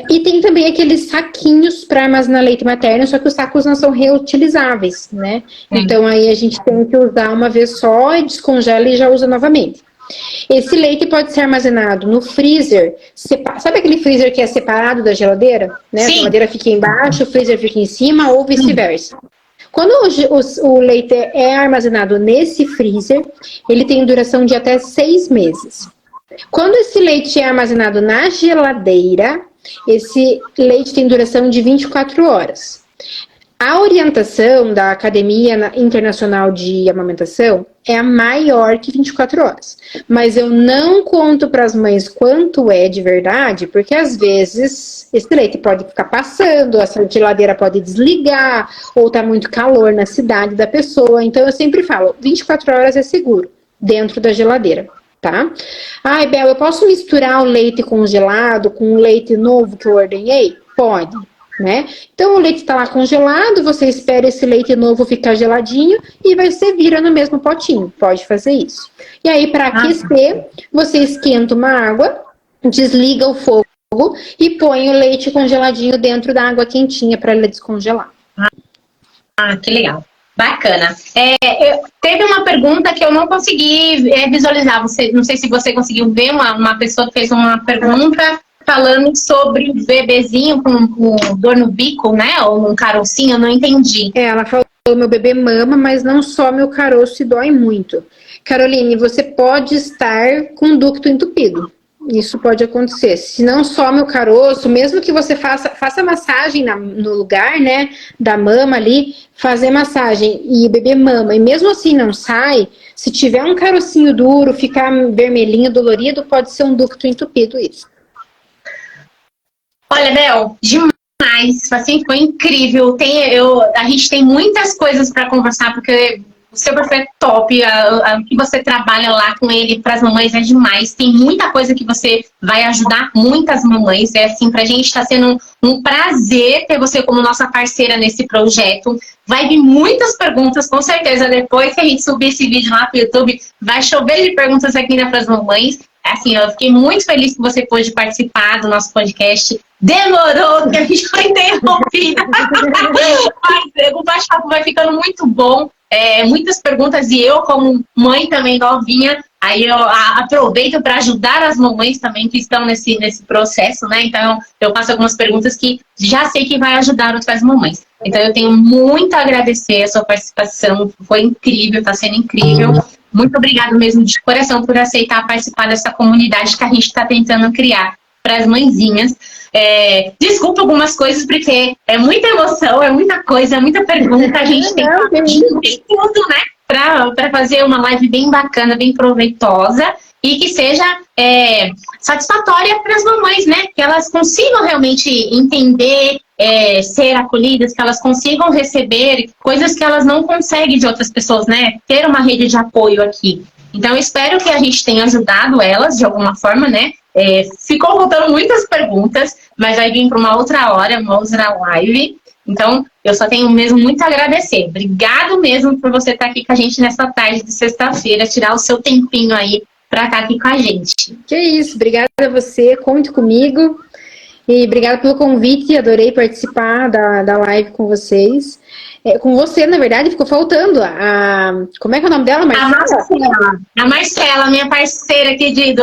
E tem também aqueles saquinhos para armazenar leite materno, só que os sacos não são reutilizáveis, né? Então aí a gente tem que usar uma vez só, e descongela e já usa novamente. Esse leite pode ser armazenado no freezer. Sabe aquele freezer que é separado da geladeira? Né? A geladeira fica embaixo, o freezer fica em cima, ou vice-versa. Quando o leite é armazenado nesse freezer, ele tem duração de até 6 meses. Quando esse leite é armazenado na geladeira, esse leite tem duração de 24 horas. A orientação da Academia Internacional de Amamentação é a maior que 24 horas. Mas eu não conto para as mães quanto é de verdade, porque às vezes esse leite pode ficar passando, a geladeira pode desligar, ou tá muito calor na cidade da pessoa. Então eu sempre falo, 24 horas é seguro, dentro da geladeira, tá? Ai, Bel, eu posso misturar o leite congelado com o leite novo que eu ordenhei? Pode. né? Então o leite está lá congelado, você espera esse leite novo ficar geladinho e você vira no mesmo potinho. Pode fazer isso. E aí, para aquecer, você esquenta uma água, desliga o fogo e põe o leite congeladinho dentro da água quentinha para ele descongelar. Que legal. Bacana. Teve uma pergunta que eu não consegui visualizar. Não sei se você conseguiu ver, uma pessoa fez uma pergunta falando sobre o bebezinho com dor no bico, né? Ou um carocinho, eu não entendi. Ela falou, meu bebê mama, mas não só meu caroço e dói muito. Caroline, você pode estar com ducto entupido. Isso pode acontecer. Se não some o caroço, mesmo que você faça massagem no lugar, né, da mama ali, fazer massagem e o bebê mama, e mesmo assim não sai, se tiver um carocinho duro, ficar vermelhinho, dolorido, pode ser um ducto entupido isso. Olha, Bel, demais, assim, foi incrível. A gente tem muitas coisas para conversar, porque o seu perfil é top, o que você trabalha lá com ele para as mamães é demais. Tem muita coisa que você vai ajudar muitas mamães. Assim, pra gente está sendo um prazer ter você como nossa parceira nesse projeto. Vai vir muitas perguntas, com certeza, depois que a gente subir esse vídeo lá pro YouTube, vai chover de perguntas aqui para as mamães. Assim, eu fiquei muito feliz que você pôde participar do nosso podcast. Demorou, que a gente foi interrompida. Mas o bate-papo vai ficando muito bom. Muitas perguntas, e eu, como mãe também novinha, aí eu aproveito para ajudar as mamães também que estão nesse processo, né? Então, eu faço algumas perguntas que já sei que vai ajudar outras mamães. Então, eu tenho muito a agradecer a sua participação. Foi incrível, está sendo incrível. Muito obrigada mesmo de coração por aceitar participar dessa comunidade que a gente está tentando criar para as mãezinhas. Desculpa algumas coisas, porque é muita emoção, é muita coisa, é muita pergunta. A gente tem tudo, né? Para fazer uma live bem bacana, bem proveitosa e que seja satisfatória para as mamães, né? Que elas consigam realmente entender, ser acolhidas, que elas consigam receber coisas que elas não conseguem de outras pessoas, né? Ter uma rede de apoio aqui. Então, eu espero que a gente tenha ajudado elas de alguma forma, né? Ficou faltando muitas perguntas, mas vai vir para uma outra hora, uma outra live. Então, eu só tenho mesmo muito a agradecer. Obrigado mesmo por você estar aqui com a gente nessa tarde de sexta-feira, tirar o seu tempinho aí para estar aqui com a gente. Que isso, obrigada a você, conte comigo. E obrigada pelo convite, adorei participar da live com vocês. Com você, na verdade, ficou faltando. Como é que é o nome dela, Marcela? A Marcela, minha parceira aqui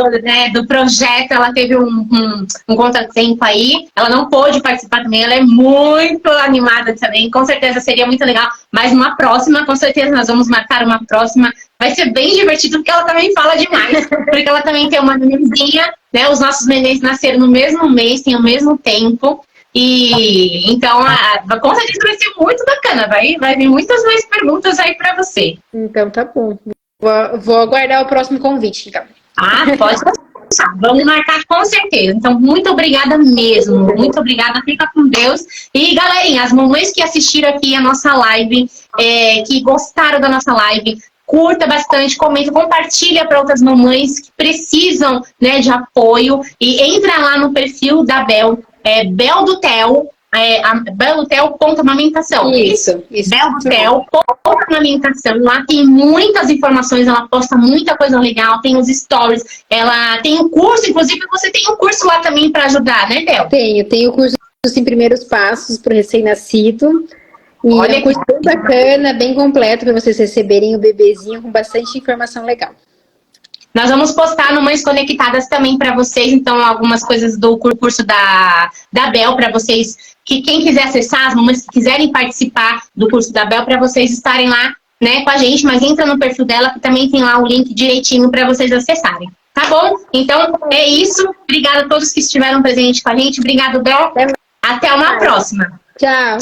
do projeto, ela teve um contratempo aí. Ela não pôde participar também, ela é muito animada também. Com certeza seria muito legal. Mas uma próxima, com certeza nós vamos marcar uma próxima. Vai ser bem divertido, porque ela também fala demais. Porque ela também tem uma nenenzinha, né? Os nossos nenéns nasceram no mesmo mês, tem o mesmo tempo. E então, com certeza vai ser muito bacana. Vai vir muitas mais perguntas aí para você. Então, tá bom. Vou aguardar o próximo convite, então. Pode passar. Vamos marcar com certeza. Então, muito obrigada mesmo. Muito obrigada. Fica com Deus. E, galerinha, as mamães que assistiram aqui a nossa live, que gostaram da nossa live, curta bastante, comenta, compartilha para outras mamães que precisam, né, de apoio. E entra lá no perfil da Bel. Bel do Theo, Bel do Theo _amamentação. Isso. Bel do Theo _amamentação. Lá tem muitas informações, ela posta muita coisa legal, tem os stories, ela tem o curso, inclusive você tem um curso lá também para ajudar, né, Bel? Tenho o curso em primeiros passos para o recém-nascido. E é um curso bem bacana, bem completo para vocês receberem o bebezinho com bastante informação legal. Nós vamos postar no Mães Conectadas também para vocês, então, algumas coisas do curso da Bel, para vocês, que quem quiser acessar, as mamães que quiserem participar do curso da Bel, para vocês estarem lá, né, com a gente, mas entra no perfil dela, que também tem lá o link direitinho para vocês acessarem. Tá bom? Então, é isso. Obrigada a todos que estiveram presentes com a gente. Obrigado, Bel. Até uma próxima. Tchau.